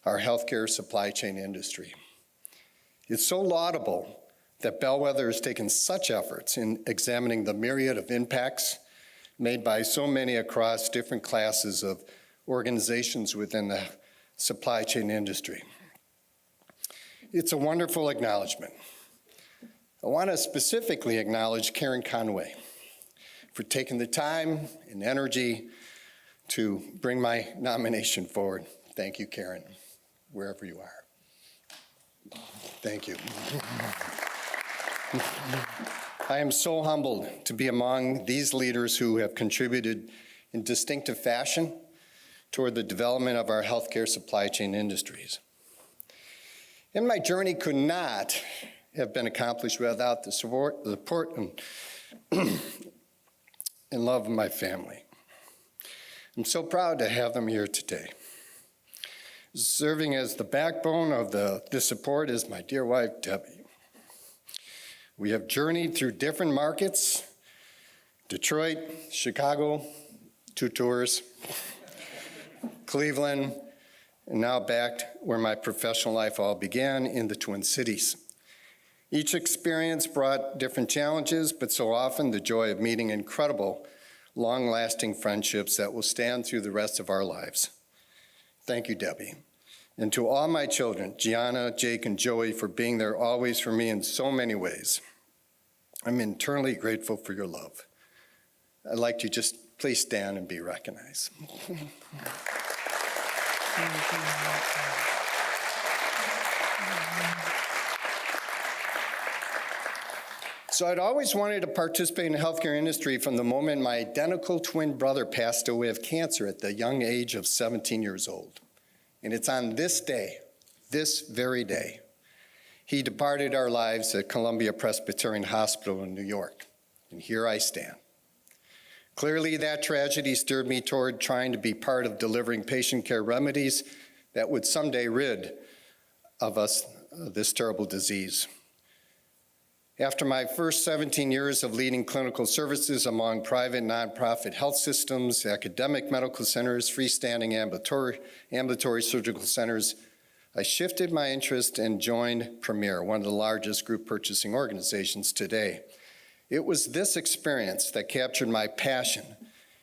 our healthcare supply chain industry. It's so laudable that Bellwether has taken such efforts in examining the myriad of impacts made by so many across different classes of organizations within the supply chain industry. It's a wonderful acknowledgement. I want to specifically acknowledge Karen Conway for taking the time and energy to bring my nomination forward. Thank you, Karen, wherever you are. Thank you. I am so humbled to be among these leaders who have contributed in distinctive fashion toward the development of our healthcare supply chain industries. And my journey could not have been accomplished without the support and love of my family. I'm so proud to have them here today. Serving as the backbone of this support is my dear wife, Debbie. We have journeyed through different markets, Detroit, Chicago, 2 tours, Cleveland, and now back where my professional life all began in the Twin Cities. Each experience brought different challenges, but so often the joy of meeting incredible, long-lasting friendships that will stand through the rest of our lives. Thank you, Debbie. And to all my children, Gianna, Jake, and Joey, for being there always for me in so many ways. I'm eternally grateful for your love. I'd like to just please stand and be recognized. So I'd always wanted to participate in the healthcare industry from the moment my identical twin brother passed away of cancer at the young age of 17 years old. And it's on this day, this very day, He departed our lives at Columbia Presbyterian Hospital in New York, and here I stand. Clearly, that tragedy steered me toward trying to be part of delivering patient care remedies that would someday rid of us this terrible disease. After my first 17 years of leading clinical services among private nonprofit health systems, academic medical centers, freestanding ambulatory surgical centers, I shifted my interest and joined Premier, one of the largest group purchasing organizations today. It was this experience that captured my passion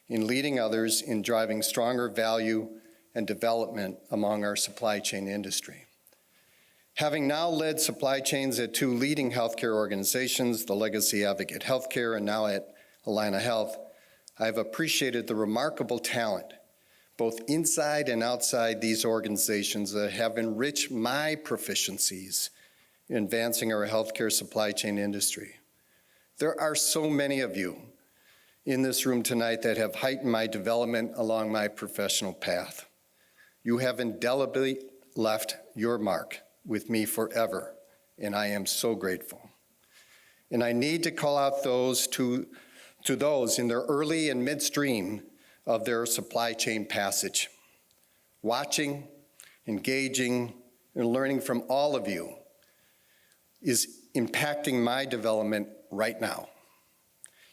in leading others in driving stronger value and development among our supply chain industry. Having now led supply chains at two leading healthcare organizations, the Legacy Advocate Healthcare and now at Allina Health, I've appreciated the remarkable talent, both inside and outside these organizations, that have enriched my proficiencies in advancing our healthcare supply chain industry. There are so many of you in this room tonight that have heightened my development along my professional path. You have indelibly left your mark with me forever, and I am so grateful. And I need to call out those to those in their early and midstream of their supply chain passage. Watching, engaging, and learning from all of you is impacting my development right now.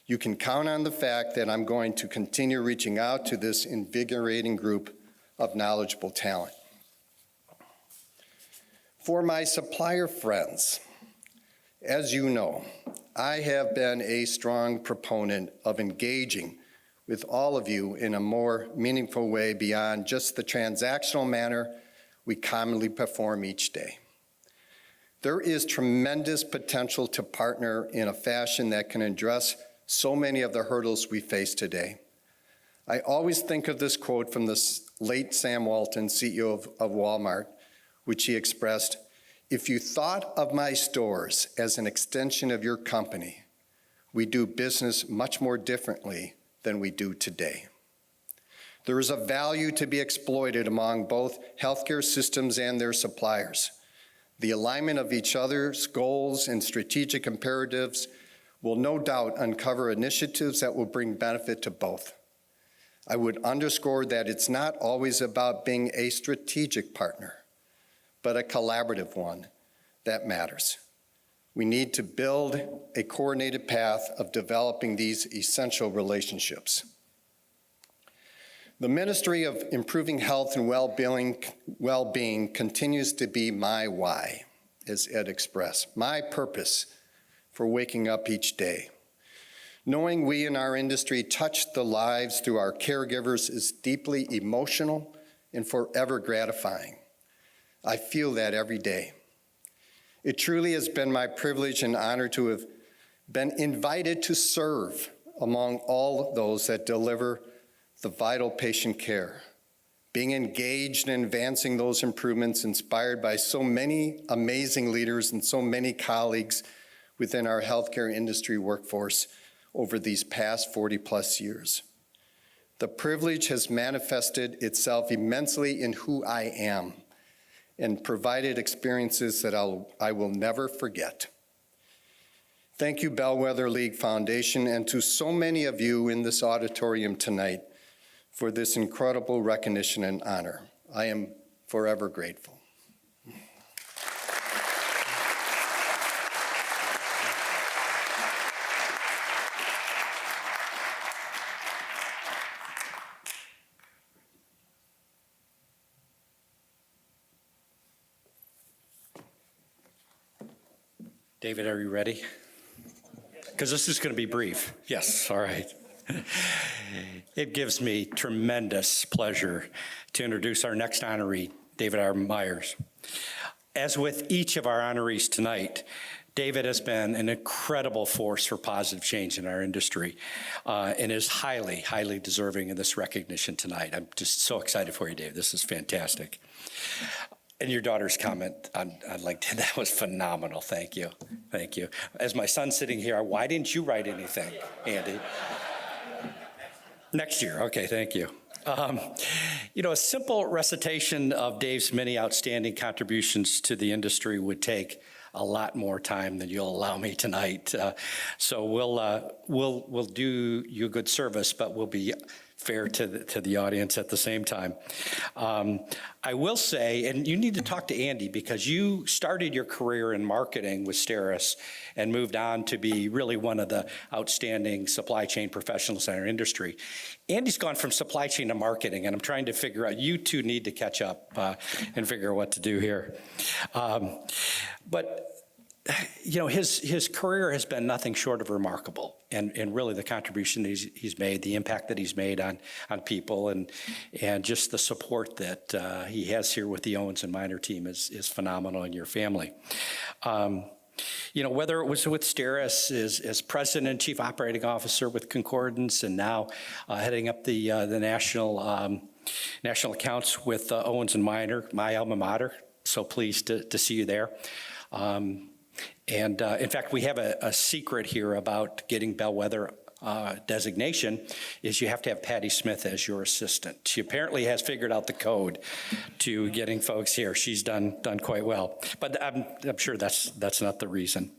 You can count on the fact that I'm going to continue reaching out to this invigorating group of knowledgeable talent. For my supplier friends, as you know, I have been a strong proponent of engaging with all of you in a more meaningful way beyond just the transactional manner we commonly perform each day. There is tremendous potential to partner in a fashion that can address so many of the hurdles we face today. I always think of this quote from the late Sam Walton, CEO of Walmart, which he expressed, "If you thought of my stores as an extension of your company, we do business much more differently than we do today." There is a value to be exploited among both healthcare systems and their suppliers. The alignment of each other's goals and strategic imperatives will no doubt uncover initiatives that will bring benefit to both. I would underscore that it's not always about being a strategic partner, but a collaborative one that matters. We need to build a coordinated path of developing these essential relationships. The Ministry of Improving Health and Well-being continues to be my why, as Ed expressed, my purpose for waking up each day. Knowing we in our industry touch the lives through our caregivers is deeply emotional and forever gratifying. I feel that every day. It truly has been my privilege and honor to have been invited to serve among all those that deliver the vital patient care, being engaged in advancing those improvements inspired by so many amazing leaders and so many colleagues within our healthcare industry workforce over these past 40+ years. The privilege has manifested itself immensely in who I am and provided experiences that I will never forget. Thank you, Bellwether League Foundation, and to so many of you in this auditorium tonight for this incredible recognition and honor. I am forever grateful. David, are you ready? Because this is going to be brief. Yes, all right. It gives me tremendous pleasure to introduce our next honoree, David R. Myers. As with each of our honorees tonight, David has been an incredible force for positive change in our industry and is highly, highly deserving of this recognition tonight. I'm just so excited for you, Dave. This is fantastic. And your daughter's comment, I'd like to, that was phenomenal. Thank you. Thank you. As my son's sitting here, why didn't you write anything, Andy? Next year. Okay, thank you. A simple recitation of Dave's many outstanding contributions to the industry would take a lot more time than you'll allow me tonight. So we'll do you a good service, but we'll be fair to the audience at the same time. I will say, and you need to talk to Andy, because you started your career in marketing with Steris and moved on to be really one of the outstanding supply chain professionals in our industry. Andy's gone from supply chain to marketing, and I'm trying to figure out, you two need to catch up and figure out what to do here. But you know, his career has been nothing short of remarkable, and really the contribution he's made, the impact that he's made on people, and just the support that he has here with the Owens and Minor team is phenomenal in your family. You know, whether it was with Steris as president and chief operating officer with Concordance, and now heading up the national accounts with Owens and Minor, my alma mater. So pleased to see you there. And in fact, we have a secret here about getting Bellwether designation, is you have to have Patty Smith as your assistant. She apparently has figured out the code to getting folks here. She's done quite well, but I'm sure that's not the reason.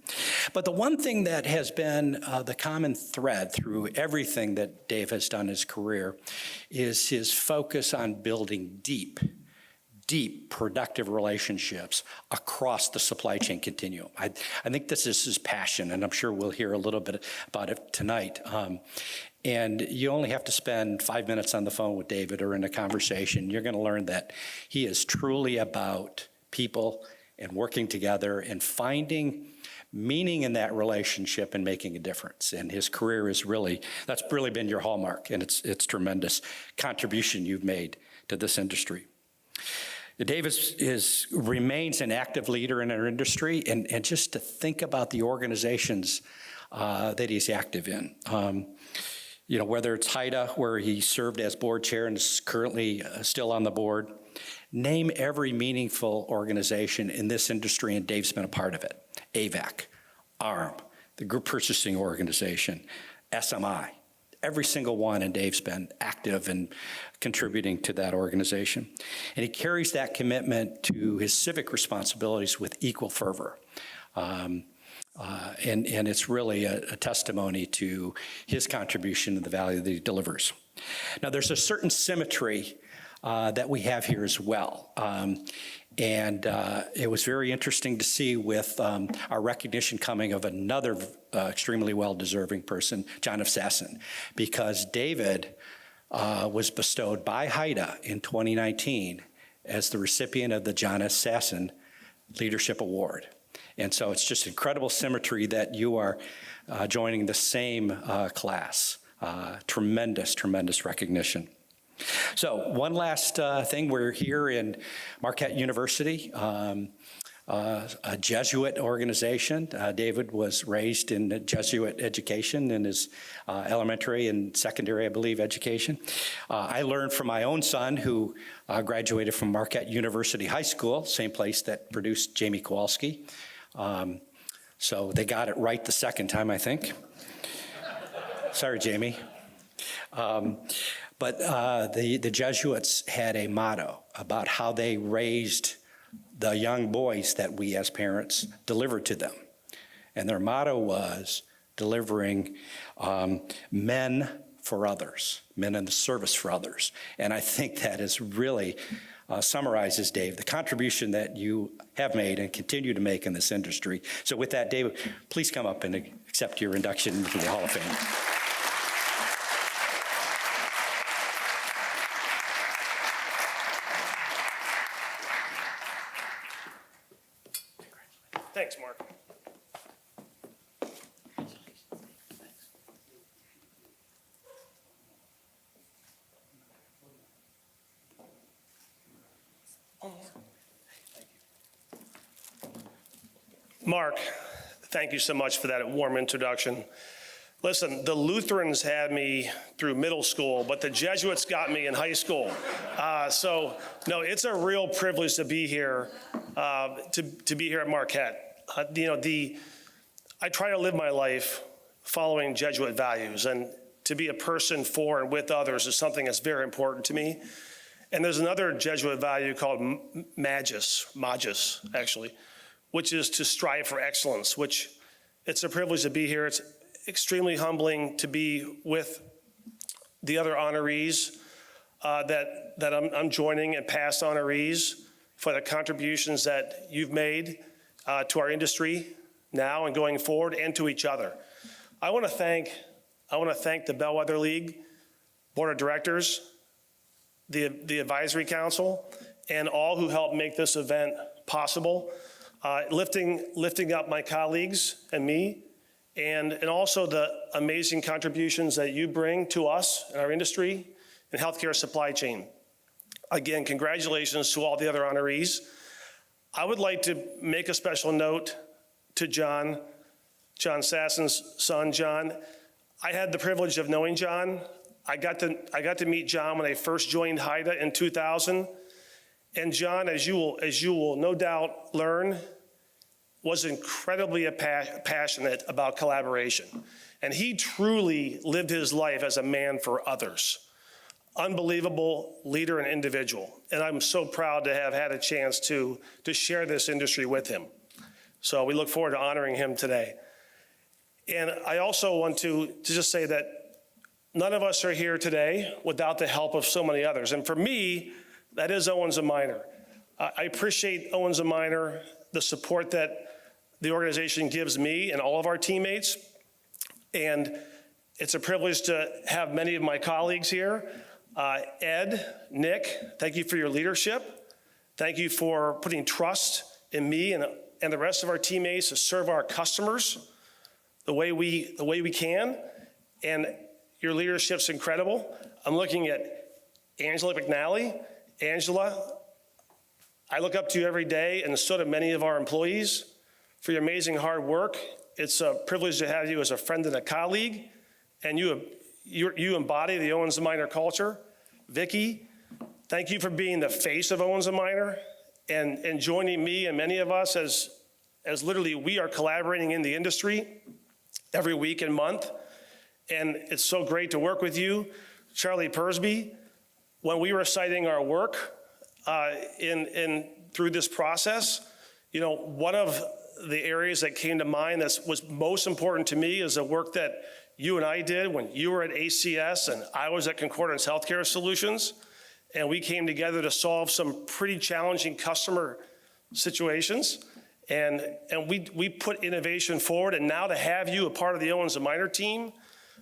But the one thing that has been the common thread through everything that Dave has done in his career is his focus on building deep productive relationships across the supply chain continuum. I think this is his passion, and I'm sure we'll hear a little bit about it tonight. And you only have to spend 5 minutes on the phone with David or in a conversation. You're going to learn that he is truly about people and working together and finding meaning in that relationship and making a difference. And his career is that's really been your hallmark, and it's tremendous contribution you've made to this industry. Dave remains an active leader in our industry, and just to think about the organizations that he's active in. You know, whether it's HIDA, where he served as board chair and is currently still on the board, name every meaningful organization in this industry, and Dave's been a part of it. AVAC, ARM, the Group Purchasing Organization, SMI. Every single one, and Dave's been active and contributing to that organization. And he carries that commitment to his civic responsibilities with equal fervor. And it's really a testimony to his contribution and the value that he delivers. Now, there's a certain symmetry that we have here as well. And it was very interesting to see with our recognition coming of another extremely well-deserving person, John F. Sasson, because David was bestowed by HIDA in 2019 as the recipient of the John F. Sasson Leadership Award. And so it's just incredible symmetry that you are joining the same class. Tremendous recognition. So one last thing, we're here in Marquette University, a Jesuit organization. David was raised in Jesuit education in his elementary and secondary, I believe, education. I learned from my own son, who graduated from Marquette University High School, same place that produced Jamie Kowalski. So they got it right the second time, I think. Sorry, Jamie. But the Jesuits had a motto about how they raised the young boys that we as parents delivered to them. And their motto was delivering men for others, men in the service for others. And I think that is really summarizes, Dave, the contribution that you have made and continue to make in this industry. So with that, Dave, please come up and accept your induction into the Hall of Fame. Thanks, Mark. Mark, thank you so much for that warm introduction. Listen, the Lutherans had me through middle school, but the Jesuits got me in high school. So, no, it's a real privilege to be here, to be here at Marquette. I try to live my life following Jesuit values, and to be a person for and with others is something that's very important to me. And there's another Jesuit value called magis, actually, which is to strive for excellence, which it's a privilege to be here. It's extremely humbling to be with the other honorees that I'm joining and past honorees for the contributions that you've made to our industry now and going forward and to each other. I want to thank the Bellwether League Board of Directors, the Advisory Council, and all who helped make this event possible, lifting up my colleagues and me, and also the amazing contributions that you bring to us in our industry and healthcare supply chain. Again, congratulations to all the other honorees. I would like to make a special note to John Sassen's son, John. I had the privilege of knowing John. I got to meet John when I first joined HIDA in 2000. And John, as you will no doubt learn, was incredibly passionate about collaboration. And he truly lived his life as a man for others. Unbelievable leader and individual. And I'm so proud to have had a chance to share this industry with him. So we look forward to honoring him today. And I also want to just say that none of us are here today without the help of so many others. And for me, that is Owens & Minor. I appreciate Owens & Minor, the support that the organization gives me and all of our teammates. And it's a privilege to have many of my colleagues here. Ed, Nick, thank you for your leadership. Thank you for putting trust in me and the rest of our teammates to serve our customers the way we can. And your leadership's incredible. I'm looking at Angela McNally. Angela, I look up to you every day, and so do many of our employees, for your amazing hard work. It's a privilege to have you as a friend and a colleague, and you embody the Owens & Minor culture. Vicki, thank you for being the face of Owens & Minor and joining me and many of us as literally we are collaborating in the industry every week and month. And it's so great to work with you. Charlie Persby, when we were citing our work through this process, one of the areas that came to mind that was most important to me is the work that you and I did when you were at ACS and I was at Concordance Healthcare Solutions. And we came together to solve some pretty challenging customer situations. And we put innovation forward. And now to have you a part of the Owens & Minor team,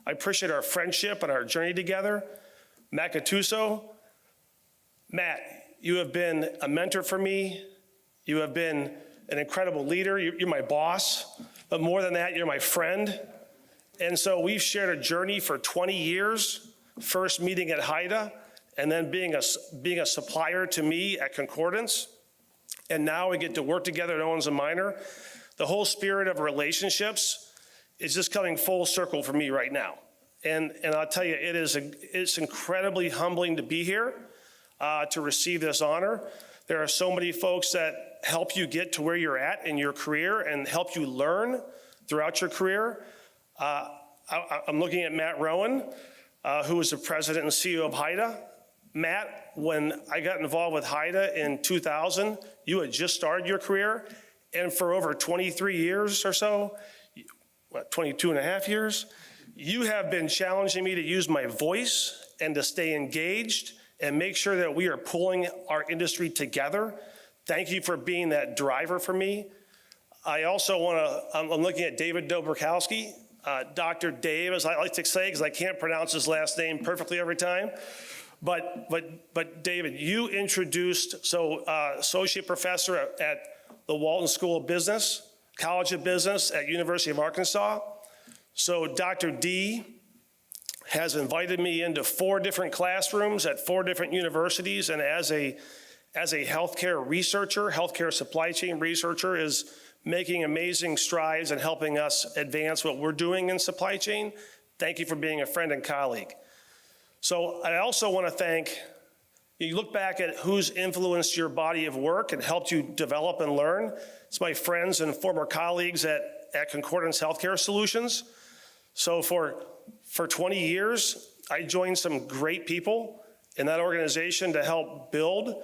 I appreciate our friendship and our journey together. Matt Gattuso, Matt, you have been a mentor for me. You have been an incredible leader. You're my boss, but more than that, you're my friend. And so we've shared a journey for 20 years, first meeting at HIDA, and then being a supplier to me at Concordance. And now we get to work together at Owens & Minor. The whole spirit of relationships is just coming full circle for me right now. And I'll tell you, it's incredibly humbling to be here, to receive this honor. There are so many folks that help you get to where you're at in your career and help you learn throughout your career. I'm looking at Matt Rowan, who is the president and CEO of HIDA. Matt, when I got involved with HIDA in 2000, you had just started your career, and for over 23 years or so, 22 and a half years, you have been challenging me to use my voice and to stay engaged and make sure that we are pulling our industry together. Thank you for being that driver for me. I also I'm looking at David Dobrikowski, Dr. Dave, as I like to say, because I can't pronounce his last name perfectly every time. But David, you introduced, associate professor at the Walton School of Business, College of Business at University of Arkansas. So Dr. D has invited me into 4 different classrooms at 4 different universities, and as a healthcare researcher, healthcare supply chain researcher, is making amazing strides and helping us advance what we're doing in supply chain. Thank you for being a friend and colleague. So I also want to thank, you look back at who's influenced your body of work and helped you develop and learn. It's my friends and former colleagues at Concordance Healthcare Solutions. So for 20 years, I joined some great people in that organization to help build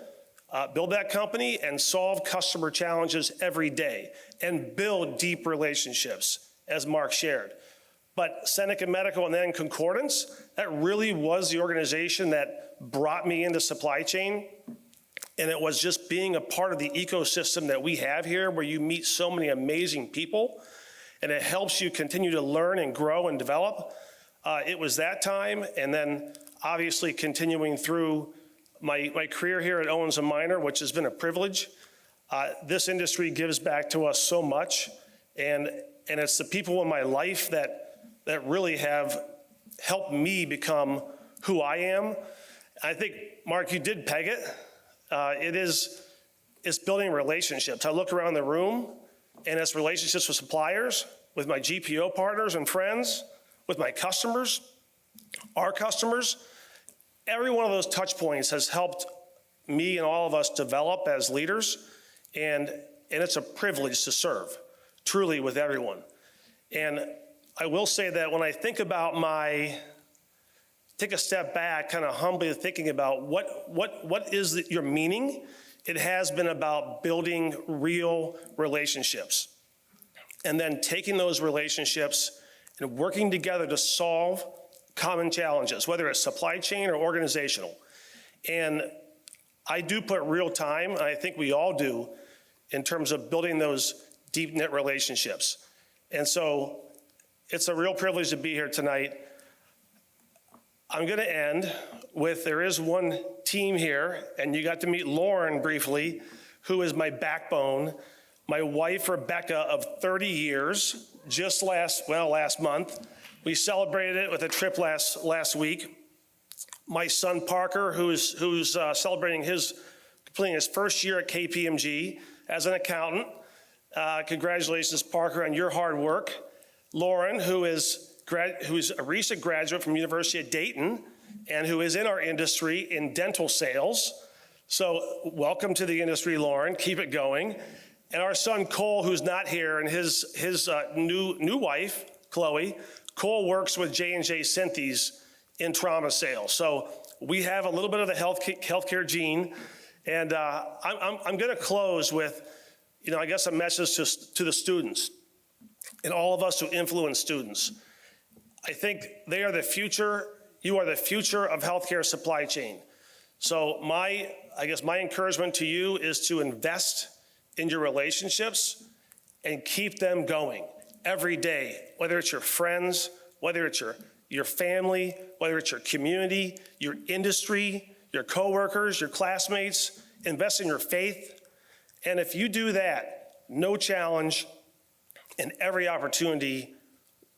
build that company and solve customer challenges every day and build deep relationships, as Mark shared. But Seneca Medical and then Concordance, that really was the organization that brought me into supply chain. And it was just being a part of the ecosystem that we have here, where you meet so many amazing people, and it helps you continue to learn and grow and develop. It was that time, and then obviously continuing through my career here at Owens & Minor, which has been a privilege. This industry gives back to us so much, and it's the people in my life that really have helped me become who I am. I think, Mark, you did peg it. It's building relationships. I look around the room, and it's relationships with suppliers, with my GPO partners and friends, with my customers, our customers. Every one of those touch points has helped me and all of us develop as leaders, and it's a privilege to serve, truly, with everyone. And I will say that when I think about take a step back, kind of humbly thinking about what is your meaning, it has been about building real relationships. And then taking those relationships and working together to solve common challenges, whether it's supply chain or organizational. And I do put real time, and I think we all do, in terms of building those deep-knit relationships. And so it's a real privilege to be here tonight. I'm going to end with, there is one team here, and you got to meet Lauren briefly, who is my backbone. My wife, Rebecca, of 30 years, just last month. We celebrated it with a trip last week. My son, Parker, who's celebrating completing his first year at KPMG as an accountant. Congratulations, Parker, on your hard work. Lauren, who's a recent graduate from University of Dayton and who is in our industry in dental sales. So welcome to the industry, Lauren. Keep it going. And our son, Cole, who's not here, and his new wife, Chloe. Cole works with J&J Synthes in trauma sales. So we have a little bit of the healthcare gene. And I'm going to close with, I guess a message to the students and all of us who influence students. I think they are the future. You are the future of healthcare supply chain. So my encouragement to you is to invest in your relationships and keep them going every day, whether it's your friends, whether it's your family, whether it's your community, your industry, your coworkers, your classmates. Invest in your faith. And if you do that, no challenge and every opportunity,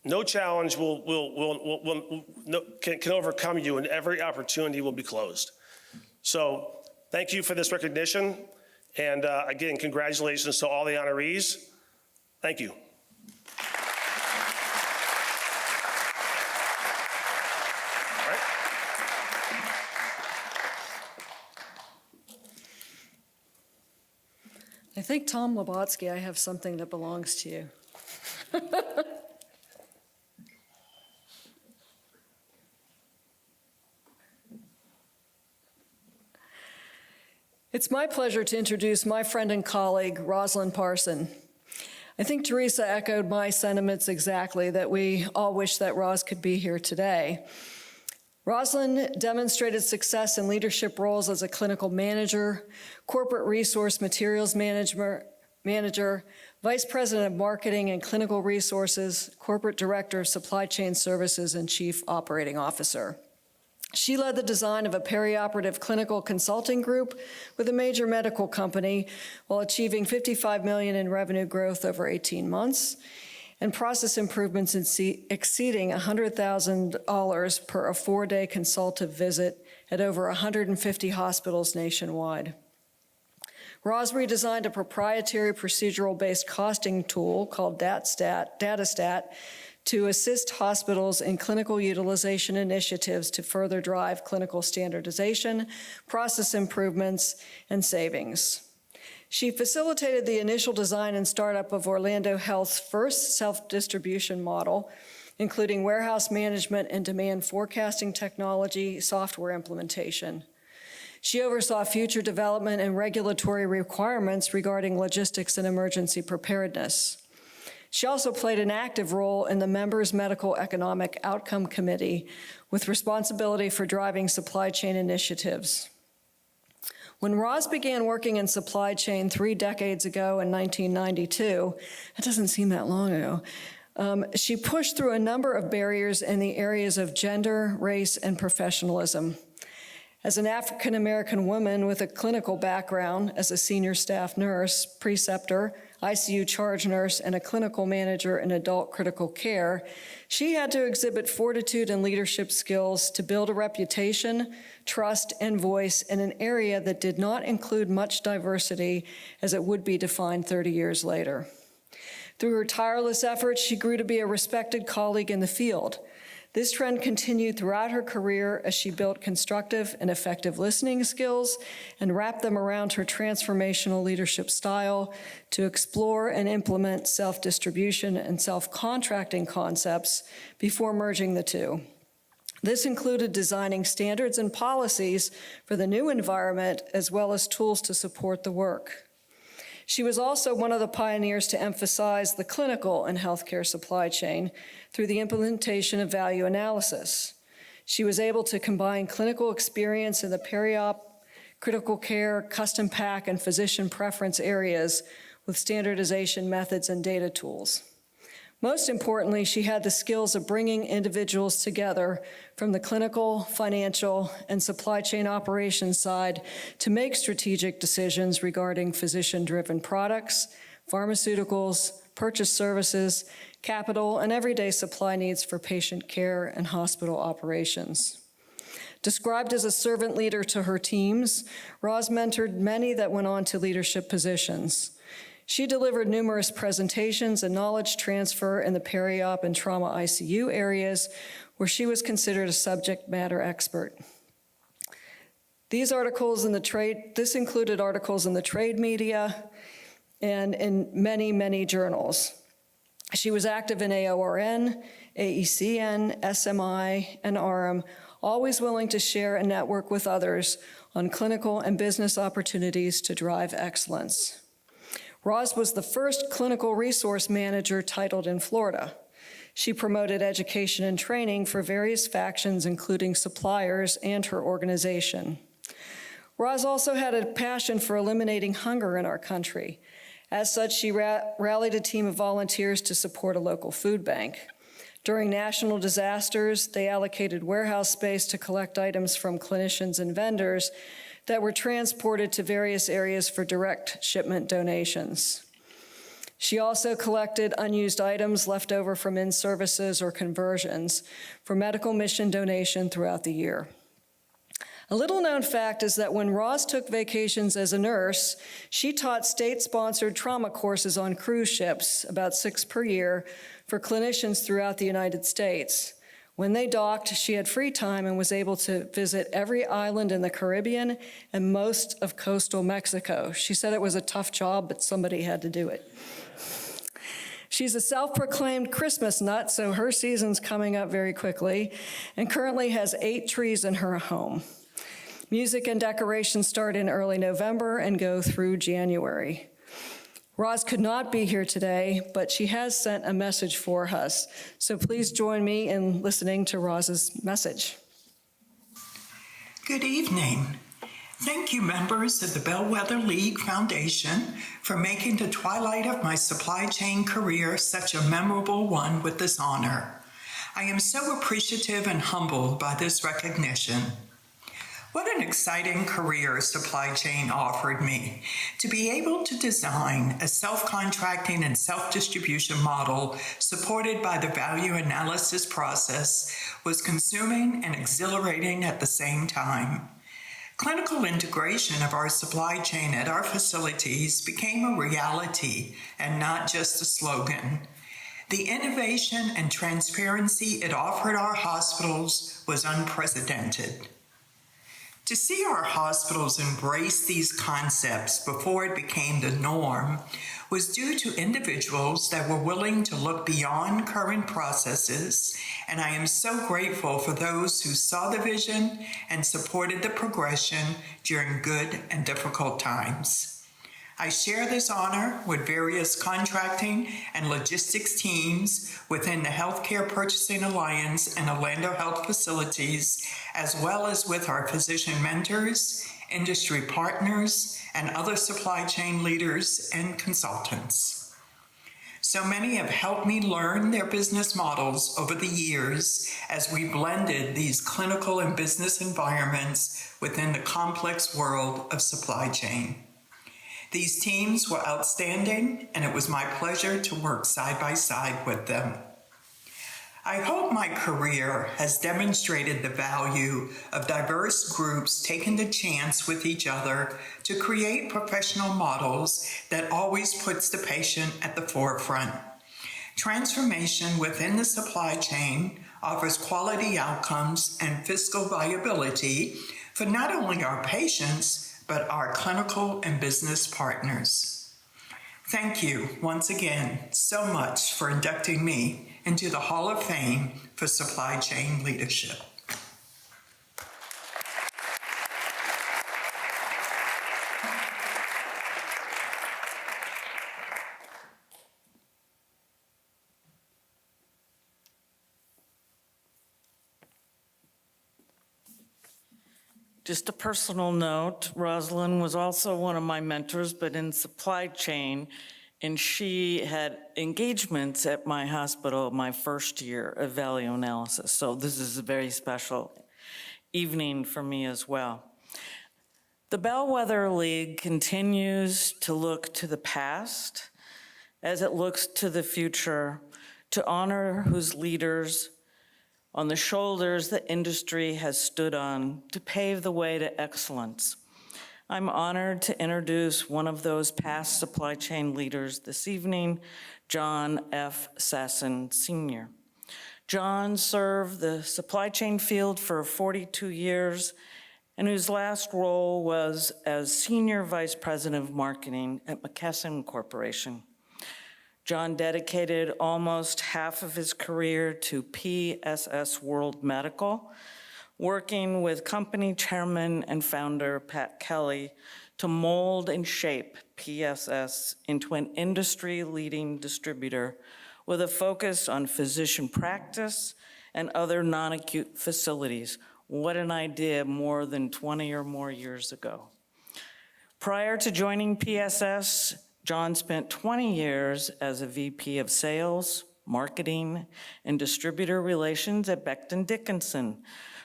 no challenge can overcome you, and every opportunity will be closed. So thank you for this recognition. And again, congratulations to all the honorees. Thank you. All right. I think, Tom Labotsky, I have something that belongs to you. It's my pleasure to introduce my friend and colleague, Rosalind Parson. I think Teresa echoed my sentiments exactly, that we all wish that Roz could be here today. Rosalind demonstrated success in leadership roles as a clinical manager, corporate resource materials manager, vice president of marketing and clinical resources, corporate director of supply chain services, and chief operating officer. She led the design of a perioperative clinical consulting group with a major medical company while achieving $55 million in revenue growth over 18 months and process improvements exceeding $100,000 per a 4-day consultative visit at over 150 hospitals nationwide. Roz redesigned a proprietary procedural-based costing tool called Datastat to assist hospitals in clinical utilization initiatives to further drive clinical standardization, process improvements, and savings. She facilitated the initial design and startup of Orlando Health's first self-distribution model, including warehouse management and demand forecasting technology software implementation. She oversaw future development and regulatory requirements regarding logistics and emergency preparedness. She also played an active role in the Members' Medical Economic Outcome Committee with responsibility for driving supply chain initiatives. When Roz began working in supply chain 3 decades ago in 1992, it doesn't seem that long ago, she pushed through a number of barriers in the areas of gender, race, and professionalism. As an African-American woman with a clinical background as a senior staff nurse, preceptor, ICU charge nurse, and a clinical manager in adult critical care, she had to exhibit fortitude and leadership skills to build a reputation, trust, and voice in an area that did not include much diversity as it would be defined 30 years later. Through her tireless efforts, she grew to be a respected colleague in the field. This trend continued throughout her career as she built constructive and effective listening skills and wrapped them around her transformational leadership style to explore and implement self-distribution and self-contracting concepts before merging the two. This included designing standards and policies for the new environment as well as tools to support the work. She was also one of the pioneers to emphasize the clinical and healthcare supply chain through the implementation of value analysis. She was able to combine clinical experience in the peri-op, critical care, custom pack, and physician preference areas with standardization methods and data tools. Most importantly, she had the skills of bringing individuals together from the clinical, financial, and supply chain operations side to make strategic decisions regarding physician-driven products, pharmaceuticals, purchase services, capital, and everyday supply needs for patient care and hospital operations. Described as a servant leader to her teams, Roz mentored many that went on to leadership positions. She delivered numerous presentations and knowledge transfer in the peri-op and trauma ICU areas where she was considered a subject matter expert. This included articles in the trade media and in many, many journals. She was active in AORN, AECN, SMI, and ARM, always willing to share and network with others on clinical and business opportunities to drive excellence. Roz was the first clinical resource manager titled in Florida. She promoted education and training for various factions, including suppliers and her organization. Roz also had a passion for eliminating hunger in our country. As such, she rallied a team of volunteers to support a local food bank. During national disasters, they allocated warehouse space to collect items from clinicians and vendors that were transported to various areas for direct shipment donations. She also collected unused items left over from in-services or conversions for medical mission donation throughout the year. A little-known fact is that when Roz took vacations as a nurse, she taught state-sponsored trauma courses on cruise ships, about 6 per year, for clinicians throughout the United States. When they docked, she had free time and was able to visit every island in the Caribbean and most of coastal Mexico. She said it was a tough job, but somebody had to do it. She's a self-proclaimed Christmas nut, so her season's coming up very quickly, and currently has 8 trees in her home. Music and decorations start in early November and go through January. Roz could not be here today, but she has sent a message for us. So please join me in listening to Roz's message. Good evening. Thank you, members of the Bellwether League Foundation, for making the twilight of my supply chain career such a memorable one with this honor. I am so appreciative and humbled by this recognition. What an exciting career supply chain offered me. To be able to design a self-contracting and self-distribution model supported by the value analysis process was consuming and exhilarating at the same time. Clinical integration of our supply chain at our facilities became a reality and not just a slogan. The innovation and transparency it offered our hospitals was unprecedented. To see our hospitals embrace these concepts before it became the norm was due to individuals that were willing to look beyond current processes, and I am so grateful for those who saw the vision and supported the progression during good and difficult times. I share this honor with various contracting and logistics teams within the Healthcare Purchasing Alliance and Orlando Health Facilities, as well as with our physician mentors, industry partners, and other supply chain leaders and consultants. So many have helped me learn their business models over the years as we blended these clinical and business environments within the complex world of supply chain. These teams were outstanding, and it was my pleasure to work side by side with them. I hope my career has demonstrated the value of diverse groups taking the chance with each other to create professional models that always puts the patient at the forefront. Transformation within the supply chain offers quality outcomes and fiscal viability for not only our patients, but our clinical and business partners. Thank you once again so much for inducting me into the Hall of Fame for Supply Chain Leadership. Just a personal note, Rosalind was also one of my mentors, but in supply chain, and she had engagements at my hospital my first year of value analysis. So this is a very special evening for me as well. The Bellwether League continues to look to the past as it looks to the future to honor whose leaders on the shoulders the industry has stood on to pave the way to excellence. I'm honored to introduce one of those past supply chain leaders this evening, John F. Sasson, Sr. John served the supply chain field for 42 years, and whose last role was as Senior Vice President of Marketing at McKesson Corporation. John dedicated almost half of his career to PSS World Medical, working with company chairman and founder Pat Kelly to mold and shape PSS into an industry-leading distributor with a focus on physician practice and other non-acute facilities. What an idea more than 20 or more years ago. Prior to joining PSS, John spent 20 years as a VP of sales, marketing, and distributor relations at Becton Dickinson,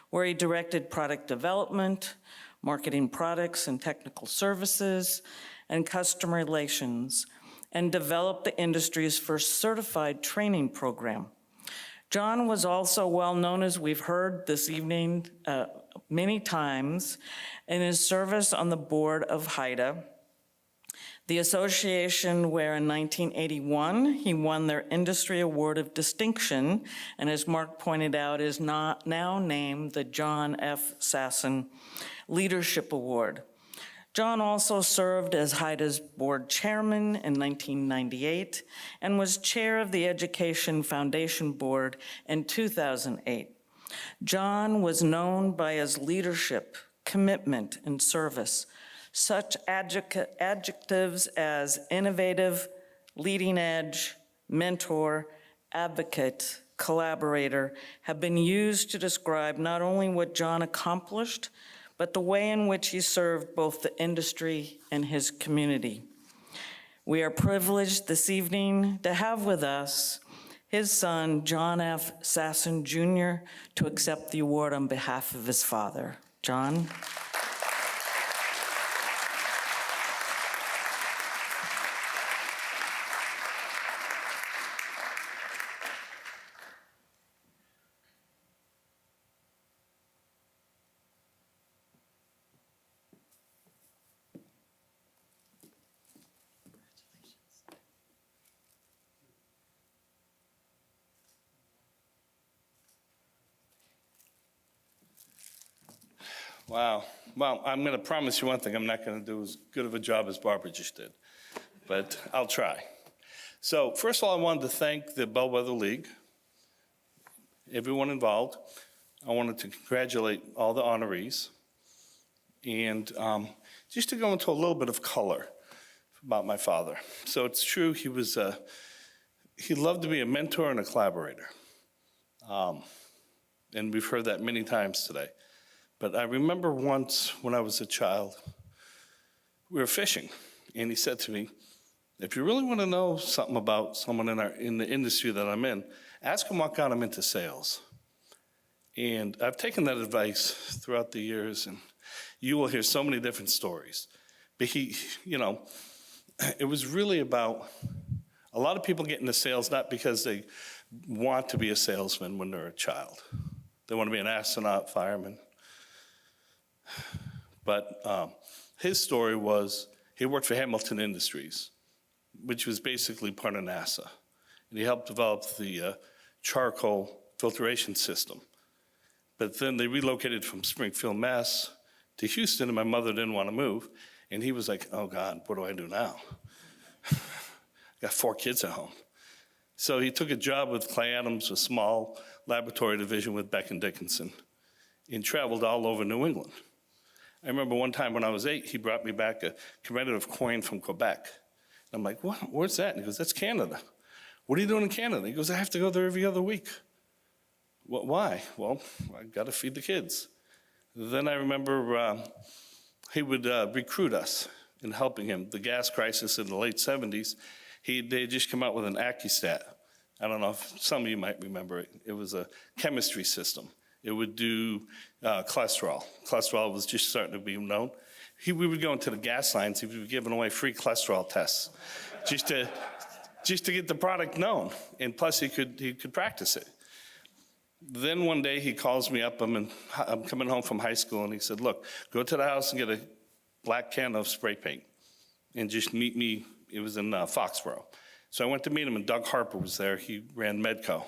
where he directed product development, marketing products and technical services, and customer relations, and developed the industry's first certified training program. John was also well known, as we've heard this evening many times, in his service on the board of HIDA, the association where in 1981 he won their Industry Award of Distinction, and as Mark pointed out, is now named the John F. Sasson Leadership Award. John also served as HIDA's board chairman in 1998 and was chair of the Education Foundation Board in 2008. John was known by his leadership, commitment, and service. Such adjectives as innovative, leading edge, mentor, advocate, collaborator have been used to describe not only what John accomplished, but the way in which he served both the industry and his community. We are privileged this evening to have with us his son, John F. Sasson Jr., to accept the award on behalf of his father. John. Wow. Well, I'm going to promise you one thing. I'm not going to do as good of a job as Barbara just did, but I'll try. So first of all, I wanted to thank the Bellwether League, everyone involved. I wanted to congratulate all the honorees. And just to go into a little bit of color about my father. So it's true, he loved to be a mentor and a collaborator. And we've heard that many times today. But I remember once when I was a child, we were fishing, and he said to me, if you really want to know something about someone in the industry that I'm in, ask them what got them into sales. And I've taken that advice throughout the years, and you will hear so many different stories. But it was really about a lot of people get into sales not because they want to be a salesman when they're a child. They want to be an astronaut, fireman. But his story was he worked for Hamilton Industries, which was basically part of NASA. And he helped develop the charcoal filtration system. But then they relocated from Springfield, Mass. to Houston, and my mother didn't want to move. And he was like, oh God, what do I do now? I got 4 kids at home. So he took a job with Clay Adams, a small laboratory division with Beck and Dickinson, and traveled all over New England. I remember one time when I was 8, he brought me back a commemorative coin from Quebec. I'm like, what? Where's that? And he goes, that's Canada. What are you doing in Canada? He goes, I have to go there every other week. Well, why? Well, I got to feed the kids. Then I remember he would recruit us in helping him. The gas crisis in the late 70s, they had just come out with an AccuStat. I don't know if some of you might remember it. It was a chemistry system. It would do cholesterol. Cholesterol was just starting to be known. We would go into the gas lines. He would be giving away free cholesterol tests just to get the product known. And plus, he could practice it. Then one day he calls me up. I'm coming home from high school, and he said, look, go to the house and get a black can of spray paint and just meet me. It was in Foxborough. So I went to meet him, and Doug Harper was there. He ran Medco,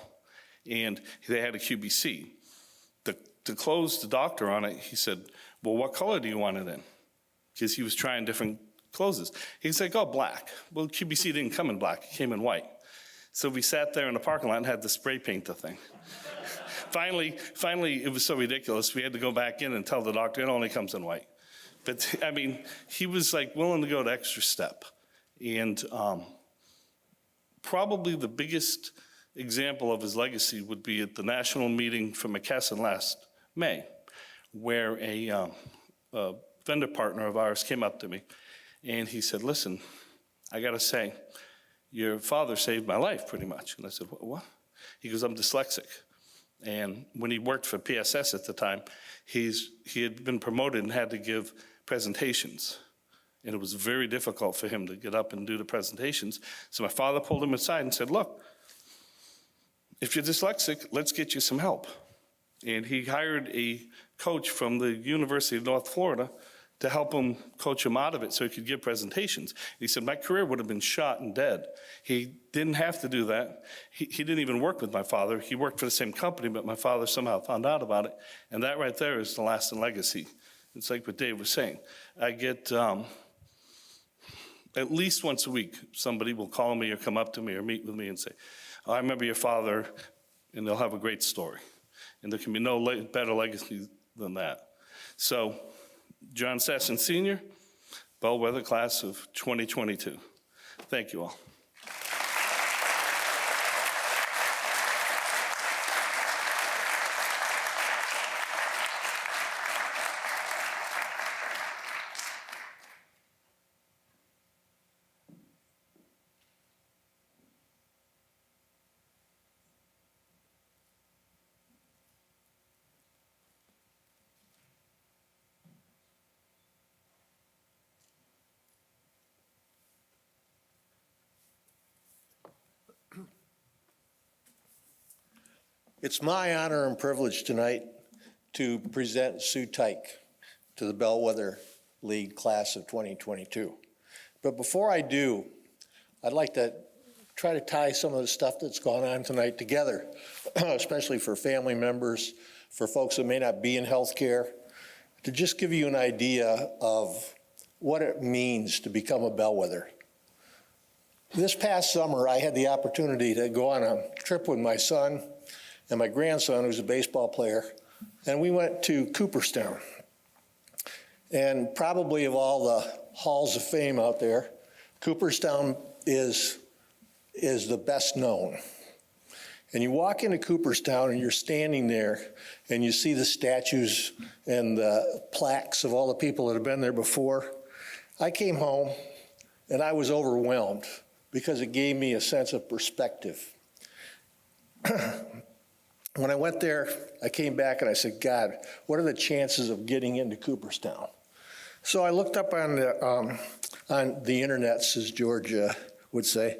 and they had a QBC. To close the doctor on it, he said, well, what color do you want it in? Because he was trying different closes. He's like, oh, black. Well, QBC didn't come in black. It came in white. So we sat there in the parking lot and had to spray paint the thing. Finally, it was so ridiculous, we had to go back in and tell the doctor it only comes in white. But, I mean, he was like willing to go the extra step. And probably the biggest example of his legacy would be at the national meeting for McKesson last May, where a vendor partner of ours came up to me, and he said, listen, I got to say, your father saved my life pretty much. And I said, what? He goes, I'm dyslexic. And when he worked for PSS at the time, he had been promoted and had to give presentations. And it was very difficult for him to get up and do the presentations. So my father pulled him aside and said, look, if you're dyslexic, let's get you some help. And he hired a coach from the University of North Florida to help him coach him out of it so he could give presentations. He said, my career would have been shot and dead. He didn't have to do that. He didn't even work with my father. He worked for the same company, but my father somehow found out about it. And that right there is the lasting legacy. It's like what Dave was saying. I get at least once a week, somebody will call me or come up to me or meet with me and say, oh, I remember your father, and they'll have a great story. And there can be no better legacy than that. So, John Sesson Sr., Bellwether class of 2022. Thank you all. It's my honor and privilege tonight to present Sue Tyke to the Bellwether League class of 2022. But before I do, I'd like to try to tie some of the stuff that's gone on tonight together, especially for family members, for folks that may not be in healthcare, to just give you an idea of what it means to become a Bellwether. This past summer, I had the opportunity to go on a trip with my son and my grandson, who's a baseball player, and we went to Cooperstown. And probably of all the halls of fame out there, Cooperstown is the best known. And you walk into Cooperstown and you're standing there and you see the statues and the plaques of all the people that have been there before. I came home and I was overwhelmed because it gave me a sense of perspective. When I went there, I came back and I said, God, what are the chances of getting into Cooperstown? So I looked up on the internets, as George would say,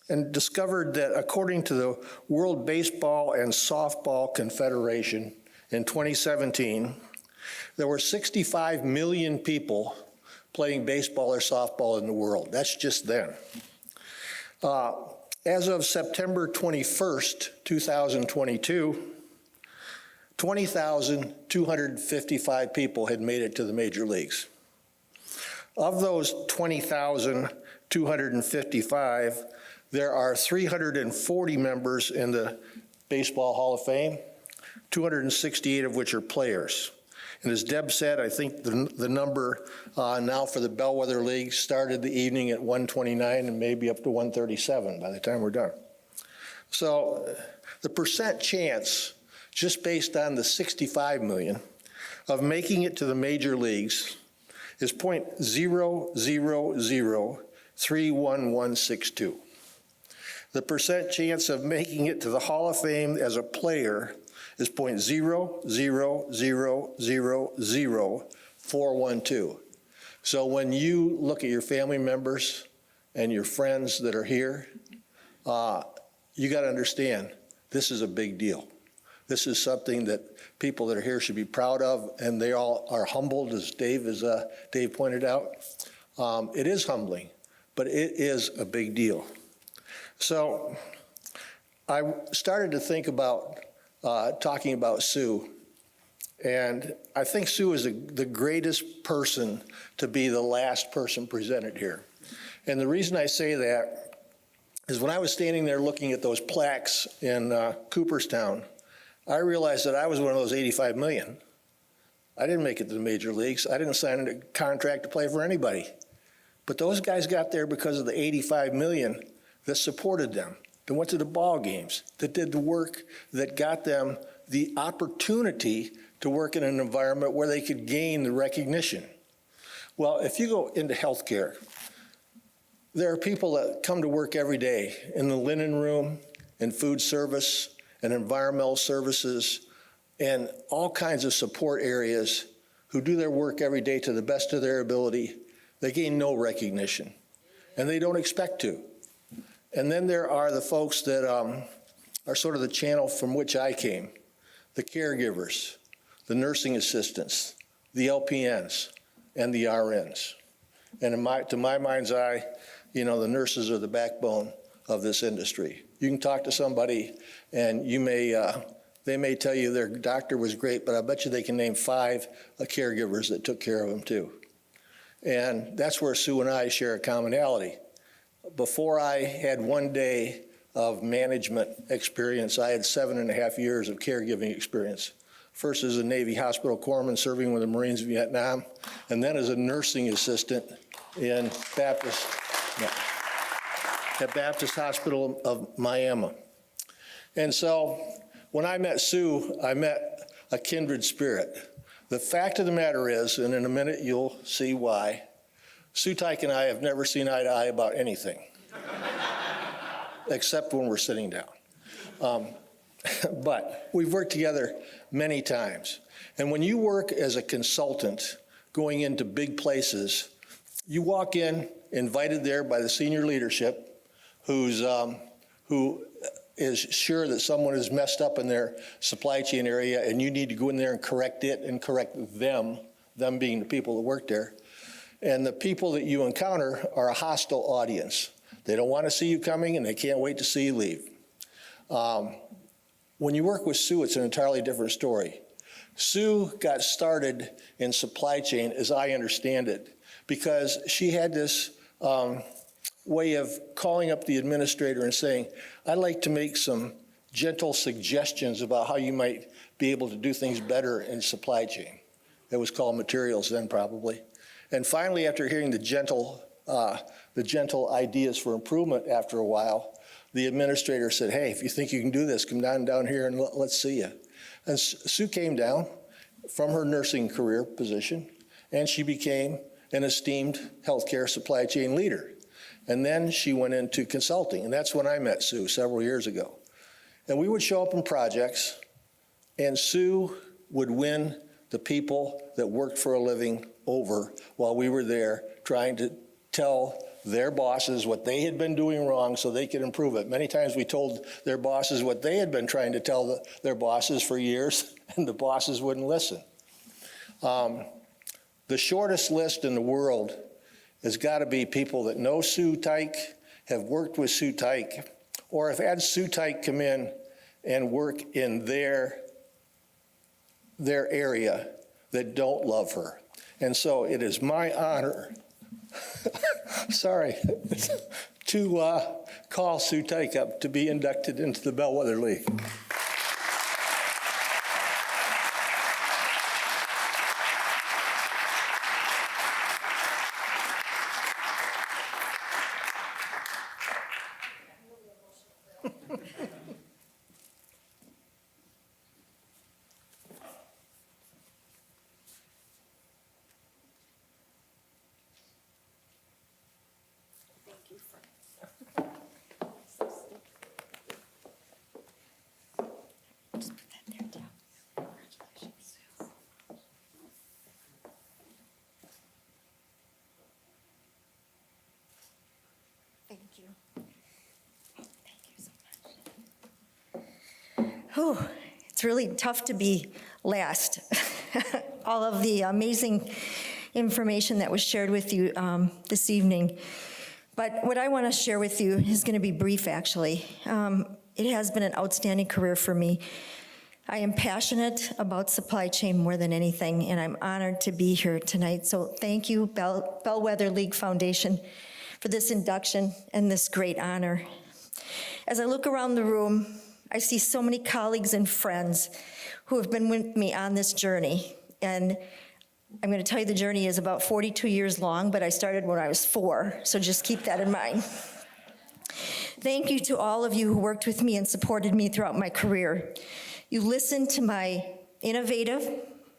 and discovered that according to the World Baseball and Softball Confederation in 2017, there were 65 million people playing baseball or softball in the world. That's just then. As of September 21st, 2022, 20,255 people had made it to the major leagues. Of those 20,255, there are 340 members in the Baseball Hall of Fame, 268 of which are players. And as Deb said, I think the number now for the Bellwether League started the evening at 129 and maybe up to 137 by the time we're done. So the percent chance, just based on the 65 million, of making it to the major leagues is 0.000316162. The percent chance of making it to the Hall of Fame as a player is 0.0000412. So when you look at your family members and your friends that are here, you got to understand this is a big deal. This is something that people that are here should be proud of, and they all are humbled, as Dave pointed out. It is humbling, but it is a big deal. So I started to think about talking about Sue, and I think Sue is the greatest person to be the last person presented here. And the reason I say that is when I was standing there looking at those plaques in Cooperstown, I realized that I was one of those 85 million. I didn't make it to the major leagues. I didn't sign a contract to play for anybody. But those guys got there because of the 85 million that supported them, that went to the ball games, that did the work that got them the opportunity to work in an environment where they could gain the recognition. Well, if you go into healthcare, there are people that come to work every day in the linen room, in food service, and environmental services, and all kinds of support areas who do their work every day to the best of their ability. They gain no recognition, and they don't expect to. And then there are the folks that are sort of the channel from which I came, the caregivers, the nursing assistants, the LPNs, and the RNs. And to my mind's eye, you know, the nurses are the backbone of this industry. You can talk to somebody and they may tell you their doctor was great, but I bet you they can name 5 caregivers that took care of them too. And that's where Sue and I share a commonality. Before I had one day of management experience, I had 7.5 years of caregiving experience. First as a Navy hospital corpsman serving with the Marines in Vietnam, and then as a nursing assistant in at Baptist Hospital of Miami. And so when I met Sue, I met a kindred spirit. The fact of the matter is, and in a minute you'll see why, Sue Tyke and I have never seen eye to eye about anything, except when we're sitting down. But we've worked together many times. And when you work as a consultant going into big places, you walk in invited there by the senior leadership who is sure that someone is messed up in their supply chain area, and you need to go in there and correct it and correct them being the people that work there. And the people that you encounter are a hostile audience. They don't want to see you coming, and they can't wait to see you leave. When you work with Sue, it's an entirely different story, Sue got started in supply chain, as I understand it, because she had this way of calling up the administrator and saying, I'd like to make some gentle suggestions about how you might be able to do things better in supply chain. It was called materials then, probably. And finally, after hearing the gentle ideas for improvement after a while, the administrator said, hey, if you think you can do this, come down here and let's see you. And Sue came down from her nursing career position, and she became an esteemed healthcare supply chain leader. And then she went into consulting, and that's when I met Sue several years ago. And we would show up in projects, and Sue would win the people that worked for a living over while we were there trying to tell their bosses what they had been doing wrong so they could improve it. Many times we told their bosses what they had been trying to tell their bosses for years, and the bosses wouldn't listen. The shortest list in the world has got to be people that know Sue Tyke, have worked with Sue Tyke, or have had Sue Tyke come in and work in their area that don't love her. And so it is my honor, sorry, to call Sue Tyke up to be inducted into the Bellwether League. Whew, it's really tough to be last. All of the amazing information that was shared with you this evening. But what I want to share with you is going to be brief, actually. It has been an outstanding career for me. I am passionate about supply chain more than anything, and I'm honored to be here tonight. So thank you, Bellwether League Foundation, for this induction and this great honor. As I look around the room, I see so many colleagues and friends who have been with me on this journey. And I'm going to tell you the journey is about 42 years long, but I started when I was 4, so just keep that in mind. Thank you to all of you who worked with me and supported me throughout my career. You listened to my innovative,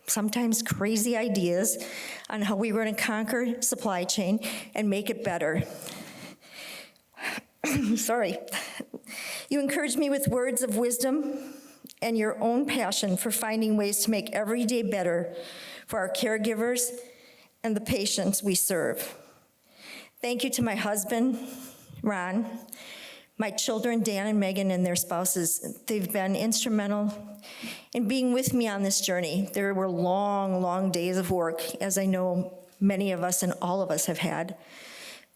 sometimes crazy ideas on how we were going to conquer supply chain and make it better. Sorry. You encouraged me with words of wisdom and your own passion for finding ways to make every day better for our caregivers and the patients we serve. Thank you to my husband, Ron, my children, Dan and Megan, and their spouses. They've been instrumental in being with me on this journey. There were long, long days of work, as I know many of us and all of us have had.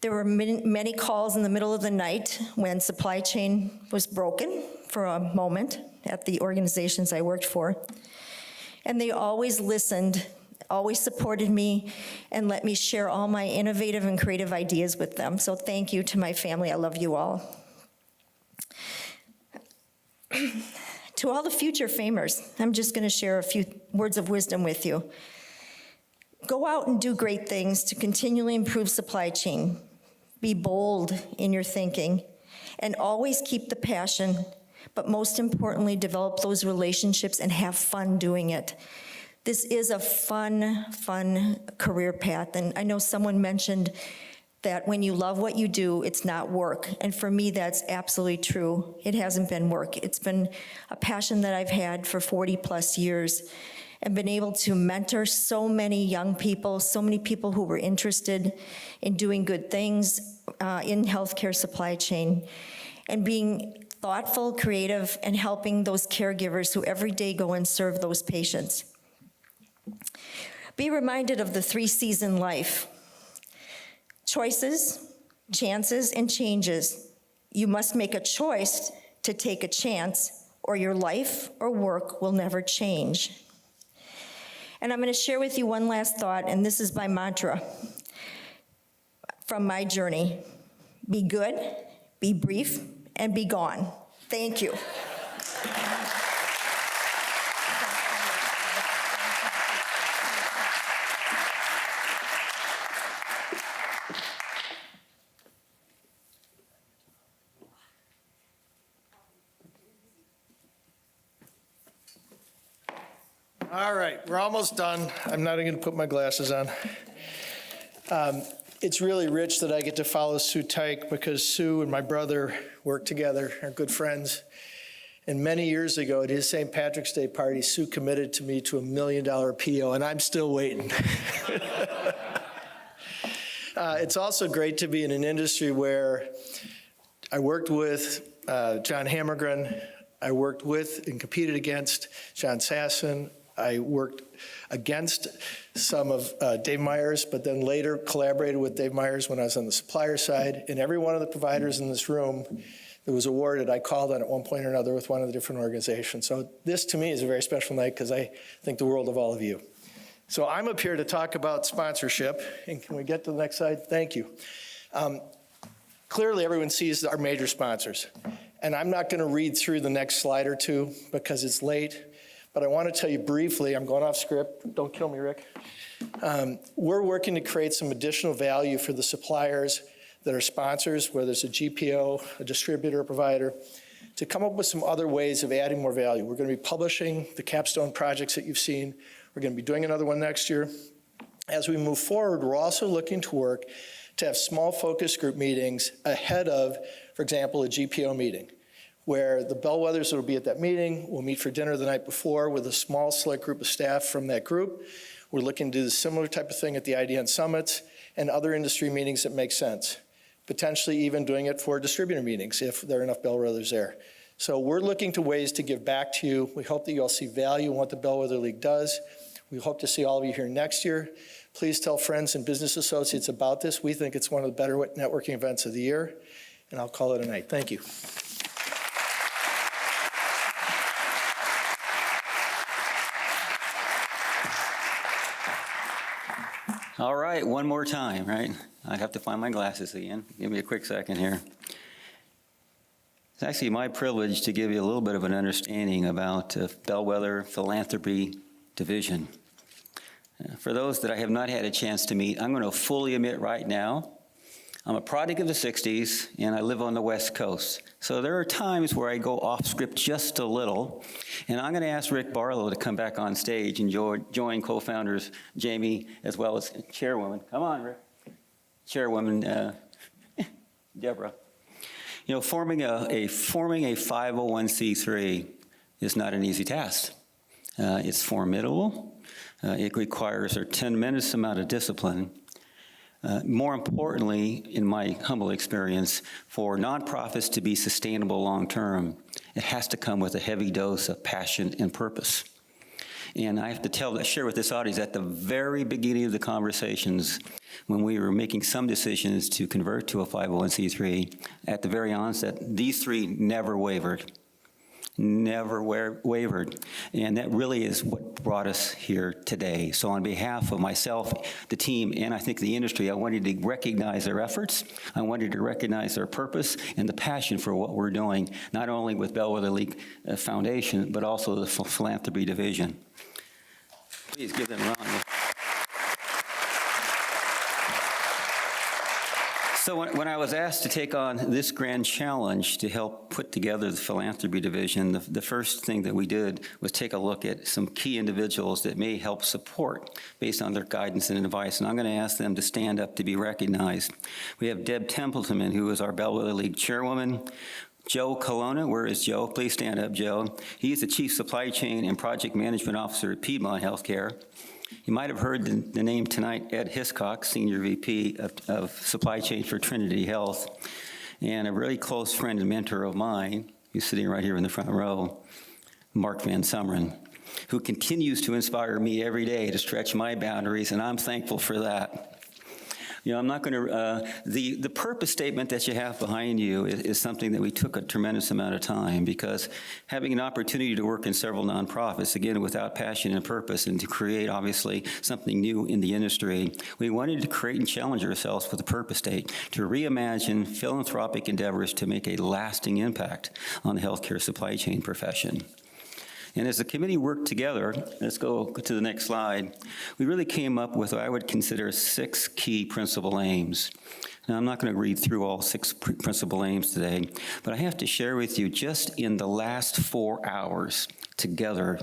There were many calls in the middle of the night when supply chain was broken for a moment at the organizations I worked for. And they always listened, always supported me, and let me share all my innovative and creative ideas with them. So thank you to my family. I love you all. To all the future famers, I'm just going to share a few words of wisdom with you. Go out and do great things to continually improve supply chain. Be bold in your thinking, and always keep the passion, but most importantly, develop those relationships and have fun doing it. This is a fun career path, and I know someone mentioned that when you love what you do, it's not work, and for me, that's absolutely true. It hasn't been work. It's been a passion that I've had for 40-plus years, and been able to mentor so many young people, so many people who were interested in doing good things in healthcare supply chain, and being thoughtful, creative, and helping those caregivers who every day go and serve those patients. Be reminded of the 3 C's in life: choices, chances, and changes. You must make a choice to take a chance, or your life or work will never change. And I'm going to share with you one last thought, and this is my mantra from my journey. Be good, be brief, and be gone. Thank you. All right, we're almost done. I'm not even going to put my glasses on. It's really rich that I get to follow Sue Tyke because Sue and my brother work together, are good friends. And many years ago at his St. Patrick's Day party, Sue committed to me to $1 million PO, and I'm still waiting. It's also great to be in an industry where I worked with John Hammergren, I worked with and competed against John Sasson, I worked against some of Dave Myers, but then later collaborated with Dave Myers when I was on the supplier side. And every one of the providers in this room that was awarded, I called on at one point or another with one of the different organizations. So this to me is a very special night because I think the world of all of you. So I'm up here to talk about sponsorship. And can we get to the next slide? Thank you. Clearly everyone sees our major sponsors. And I'm not going to read through the next slide or two because it's late. But I want to tell you briefly, I'm going off script, don't kill me, Rick. We're working to create some additional value for the suppliers that are sponsors, whether it's a GPO, a distributor, a provider, to come up with some other ways of adding more value. We're going to be publishing the capstone projects that you've seen. We're going to be doing another one next year. As we move forward, we're also looking to work to have small focus group meetings ahead of, for example, a GPO meeting, where the Bellwethers that will be at that meeting will meet for dinner the night before with a small select group of staff from that group. We're looking to do the similar type of thing at the IDN summits and other industry meetings that make sense, potentially even doing it for distributor meetings if there are enough Bellwethers there. So we're looking to ways to give back to you. We hope that you all see value in what the Bellwether League does. We hope to see all of you here next year. Please tell friends and business associates about this. We think it's one of the better networking events of the year, and I'll call it a night. Thank you. All right, one more time, right? I have to find my glasses again. Give me a quick second here. It's actually my privilege to give you a little bit of an understanding about Bellwether Philanthropy Division. For those that I have not had a chance to meet, I'm going to fully admit right now, I'm a product of the 60s, and I live on the West Coast. So there are times where I go off script just a little, and I'm going to ask Rick Barlow to come back on stage and join co-founders Jamie as well as Chairwoman. Come on, Rick. Chairwoman Deborah. You know, forming a 501c3 is not an easy task. It's formidable. It requires a tremendous amount of discipline. More importantly, in my humble experience, for nonprofits to be sustainable long-term, it has to come with a heavy dose of passion and purpose. And I have to share with this audience, at the very beginning of the conversations, when we were making some decisions to convert to a 501c3, at the very onset, these three never wavered. Never wavered. And that really is what brought us here today. So on behalf of myself, the team, and I think the industry, I wanted to recognize their efforts. I wanted to recognize their purpose and the passion for what we're doing, not only with Bellwether League Foundation, but also the Philanthropy Division. Please give them a round. So when I was asked to take on this grand challenge to help put together the Philanthropy Division, the first thing that we did was take a look at some key individuals that may help support based on their guidance and advice, and I'm going to ask them to stand up to be recognized. We have Deb Templeton, who is our Bellwether League Chairwoman. Joe Colonna, where is Joe? Please stand up, Joe. He is the Chief Supply Chain and Project Management Officer at Piedmont Healthcare. You might have heard the name tonight, Ed Hiscock, Senior VP of Supply Chain for Trinity Health, and a really close friend and mentor of mine, who's sitting right here in the front row, Mark Van Sumeren, who continues to inspire me every day to stretch my boundaries, and I'm thankful for that. You know, I'm not going to, the purpose statement that you have behind you is something that we took a tremendous amount of time, because having an opportunity to work in several nonprofits, again, without passion and purpose, and to create, obviously, something new in the industry, we wanted to create and challenge ourselves with a purpose statement to reimagine philanthropic endeavors to make a lasting impact on the healthcare supply chain profession. And as the committee worked together, let's go to the next slide, we really came up with what I would consider 6 key principal aims. Now, I'm not going to read through all 6 principal aims today, but I have to share with you, just in the last 4 hours together,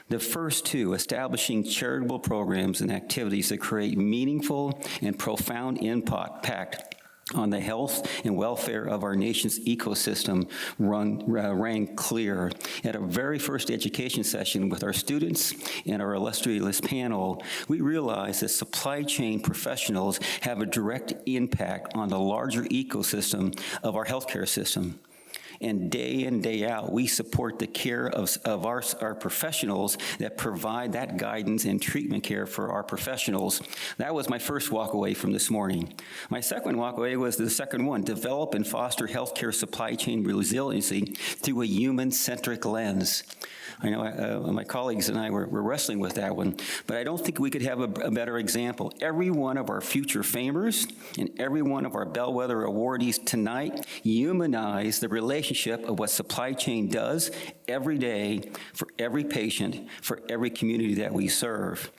the first 2, establishing charitable programs and activities that create meaningful and profound impact on the health and welfare of our nation's ecosystem, rang clear. At our very first education session with our students and our illustrious panel, we realized that supply chain professionals have a direct impact on the larger ecosystem of our healthcare system. And day in, day out, we support the care of our professionals that provide that guidance and treatment care for our professionals. That was my first walk away from this morning. My second walk away was the second one: develop and foster healthcare supply chain resiliency through a human-centric lens. I know my colleagues and I were wrestling with that one, but I don't think we could have a better example. Every one of our future famers and every one of our Bellwether awardees tonight humanize the relationship of what supply chain does every day for every patient, for every community that we serve.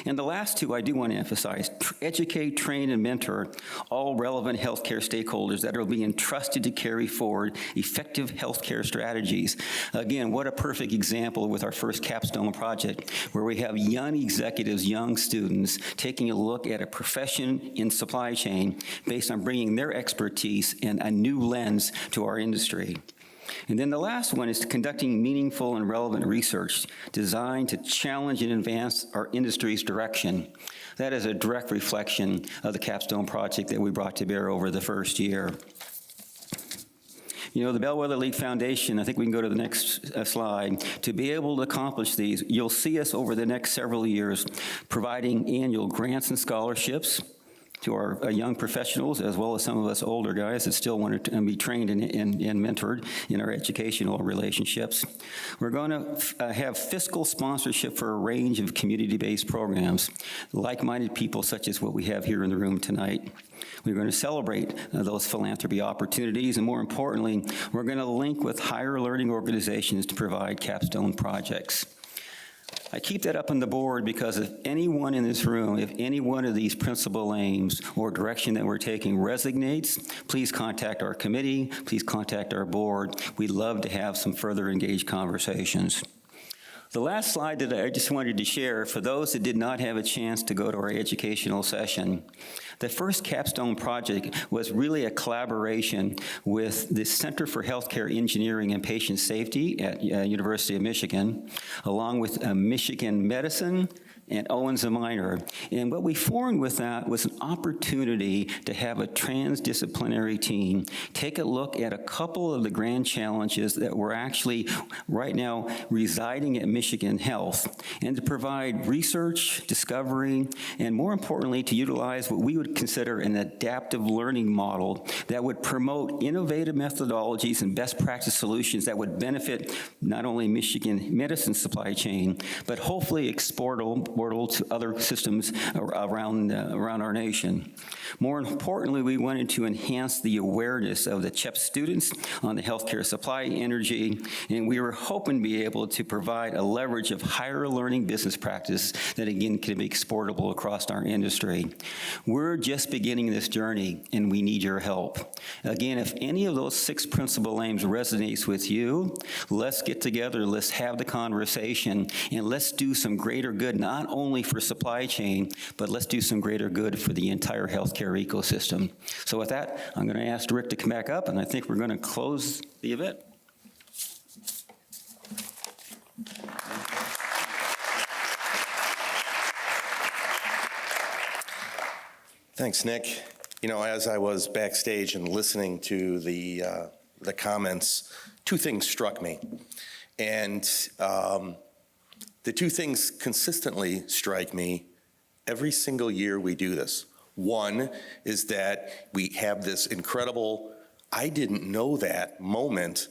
And the last 2 I do want to emphasize: educate, train, and mentor all relevant healthcare stakeholders that are being trusted to carry forward effective healthcare strategies. Again, what a perfect example with our first capstone project, where we have young executives, young students, taking a look at a profession in supply chain based on bringing their expertise and a new lens to our industry. And then the last one is conducting meaningful and relevant research designed to challenge and advance our industry's direction. That is a direct reflection of the capstone project that we brought to bear over the first year. You know, the Bellwether League Foundation, I think we can go to the next slide, to be able to accomplish these, you'll see us over the next several years providing annual grants and scholarships to our young professionals, as well as some of us older guys that still want to be trained and mentored in our educational relationships. We're going to have fiscal sponsorship for a range of community-based programs, like-minded people such as what we have here in the room tonight. We're going to celebrate those philanthropy opportunities, and more importantly, we're going to link with higher learning organizations to provide capstone projects. I keep that up on the board because if anyone in this room, if any one of these principal aims or direction that we're taking resonates, please contact our committee, please contact our board. We'd love to have some further engaged conversations. The last slide that I just wanted to share, for those that did not have a chance to go to our educational session, the first capstone project was really a collaboration with the Center for Healthcare Engineering and Patient Safety at University of Michigan, along with Michigan Medicine and Owens & Minor. And what we formed with that was an opportunity to have a transdisciplinary team take a look at a couple of the grand challenges that were actually right now residing at Michigan Health, and to provide research, discovery, and more importantly, to utilize what we would consider an adaptive learning model that would promote innovative methodologies and best practice solutions that would benefit not only Michigan medicine supply chain, but hopefully exportable to other systems around our nation. More importantly, we wanted to enhance the awareness of the CHEP students on the healthcare supply energy, and we were hoping to be able to provide a leverage of higher learning business practice that again can be exportable across our industry. We're just beginning this journey, and we need your help. Again, if any of those 6 principal aims resonates with you, let's get together, let's have the conversation, and let's do some greater good, not only for supply chain, but let's do some greater good for the entire healthcare ecosystem. So with that, I'm going to ask Rick to come back up, and I think we're going to close the event. Thanks, Nick. You know, as I was backstage and listening to the comments, 2 things struck me. And the 2 things consistently strike me every single year we do this. One is that we have this incredible, I didn't know that moment,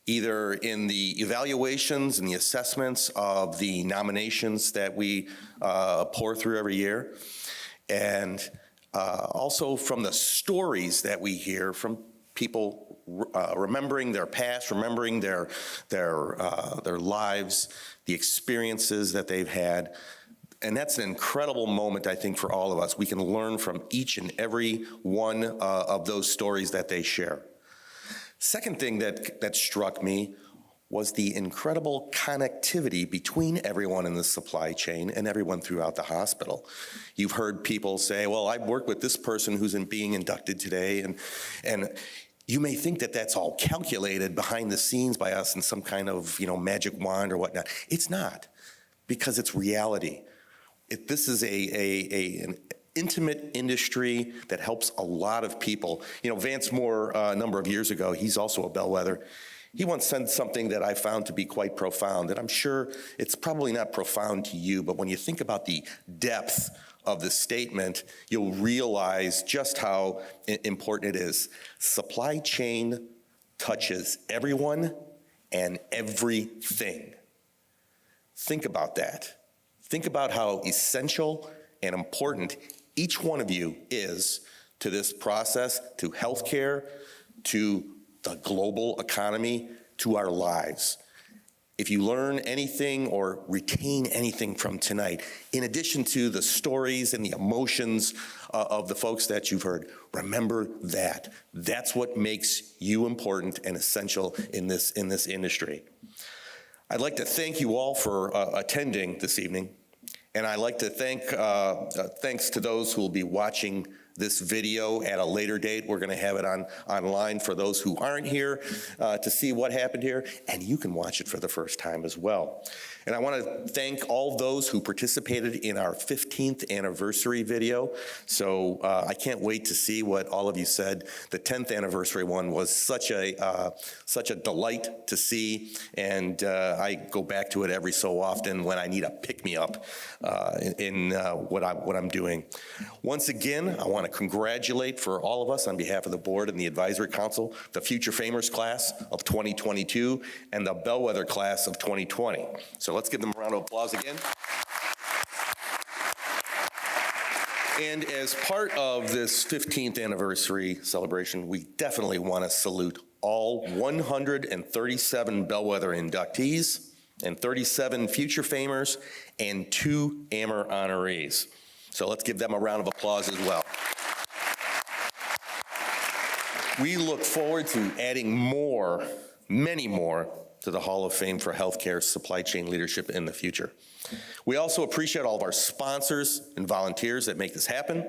either in the evaluations and the assessments of the nominations that we pour through every year, and also from the stories that we hear from people remembering their past, remembering their lives, the experiences that they've had. And that's an incredible moment, I think, for all of us. We can learn from each and every one of those stories that they share. Second thing that struck me was the incredible connectivity between everyone in the supply chain and everyone throughout the hospital. You've heard people say, well, I've worked with this person who's being inducted today, and you may think that that's all calculated behind the scenes by us in some kind of, magic wand or whatnot. It's not, because it's reality. This is an intimate industry that helps a lot of people. Vance Moore, a number of years ago, he's also a Bellwether. He once said something that I found to be quite profound, and I'm sure it's probably not profound to you, but when you think about the depth of the statement, you'll realize just how important it is. Supply chain touches everyone and everything. Think about that. Think about how essential and important each one of you is to this process, to healthcare, to the global economy, to our lives. If you learn anything or retain anything from tonight, in addition to the stories and the emotions of the folks that you've heard, remember that. That's what makes you important and essential in this industry. I'd like to thank you all for attending this evening, and I'd like to thanks to those who will be watching this video at a later date. We're going to have it online for those who aren't here to see what happened here, and you can watch it for the first time as well. And I want to thank all those who participated in our 15th anniversary video. So I can't wait to see what all of you said. The 10th anniversary one was such a delight to see, and I go back to it every so often when I need a pick-me-up in what I'm doing. Once again, I want to congratulate for all of us on behalf of the board and the advisory council, the Future Famers class of 2022 and the Bellwether class of 2020. So let's give them a round of applause again. And as part of this 15th anniversary celebration, we definitely want to salute all 137 Bellwether inductees and 37 Future Famers and 2 AMER honorees. So let's give them a round of applause as well. We look forward to adding more, many more, to the Hall of Fame for healthcare supply chain leadership in the future. We also appreciate all of our sponsors and volunteers that make this happen,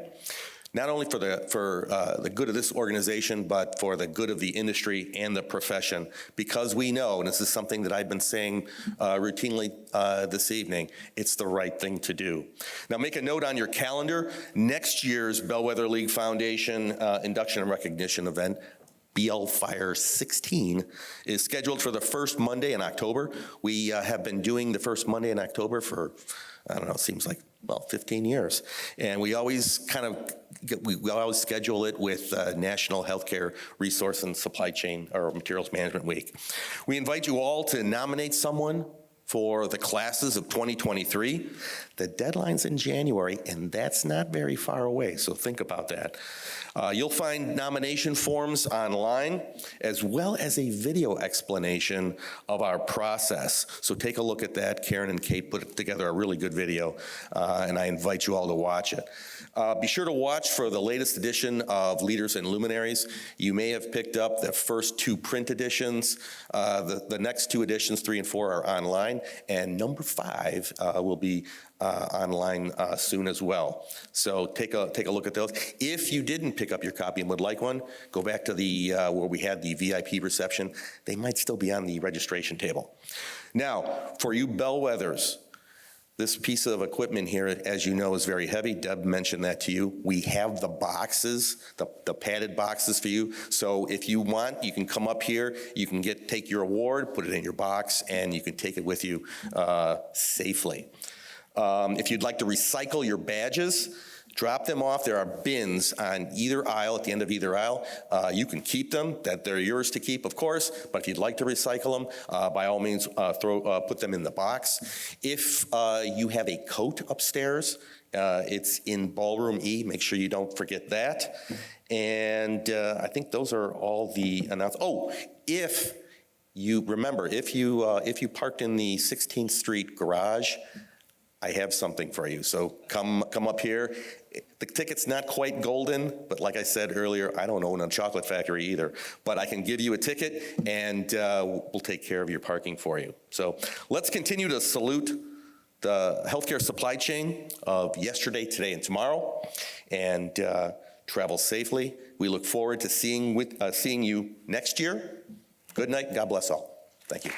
not only for the good of this organization, but for the good of the industry and the profession, because we know, and this is something that I've been saying routinely this evening, it's the right thing to do. Now make a note on your calendar, next year's Bellwether League Foundation induction and recognition event, BLFIRE 16, is scheduled for the first Monday in October. We have been doing the first Monday in October for, I don't know, it seems like, 15 years. And we always we always schedule it with National Healthcare Resource and Supply Chain, or Materials Management Week. We invite you all to nominate someone for the classes of 2023. The deadline's in January, and that's not very far away, so think about that. You'll find nomination forms online, as well as a video explanation of our process. So take a look at that. Karen and Kate put together a really good video, and I invite you all to watch it. Be sure to watch for the latest edition of Leaders and Luminaries. You may have picked up the first 2 print editions. The next 2 editions, 3 and 4, are online, and number 5 will be online soon as well. So take a look at those. If you didn't pick up your copy and would like one, go back to the where we had the VIP reception. They might still be on the registration table. Now, for you Bellwethers, this piece of equipment here, as you know, is very heavy. Deb mentioned that to you. We have the boxes, the padded boxes for you. So if you want, you can come up here, you can take your award, put it in your box, and you can take it with you safely. If you'd like to recycle your badges, Drop them off. There are bins on either aisle, at the end of either aisle. You can keep them, that they're yours to keep, of course, but if you'd like to recycle them, by all means, put them in the box. If you have a coat upstairs, it's in Ballroom E. Make sure you don't forget that. And I think those are all the announcements. Oh, if you parked in the 16th Street garage, I have something for you. So come up here. The ticket's not quite golden, but like I said earlier, I don't own a chocolate factory either. But I can give you a ticket, and we'll take care of your parking for you. So let's continue to salute the healthcare supply chain of yesterday, today, and tomorrow, and travel safely. We look forward to seeing you next year. Good night. God bless all. Thank you.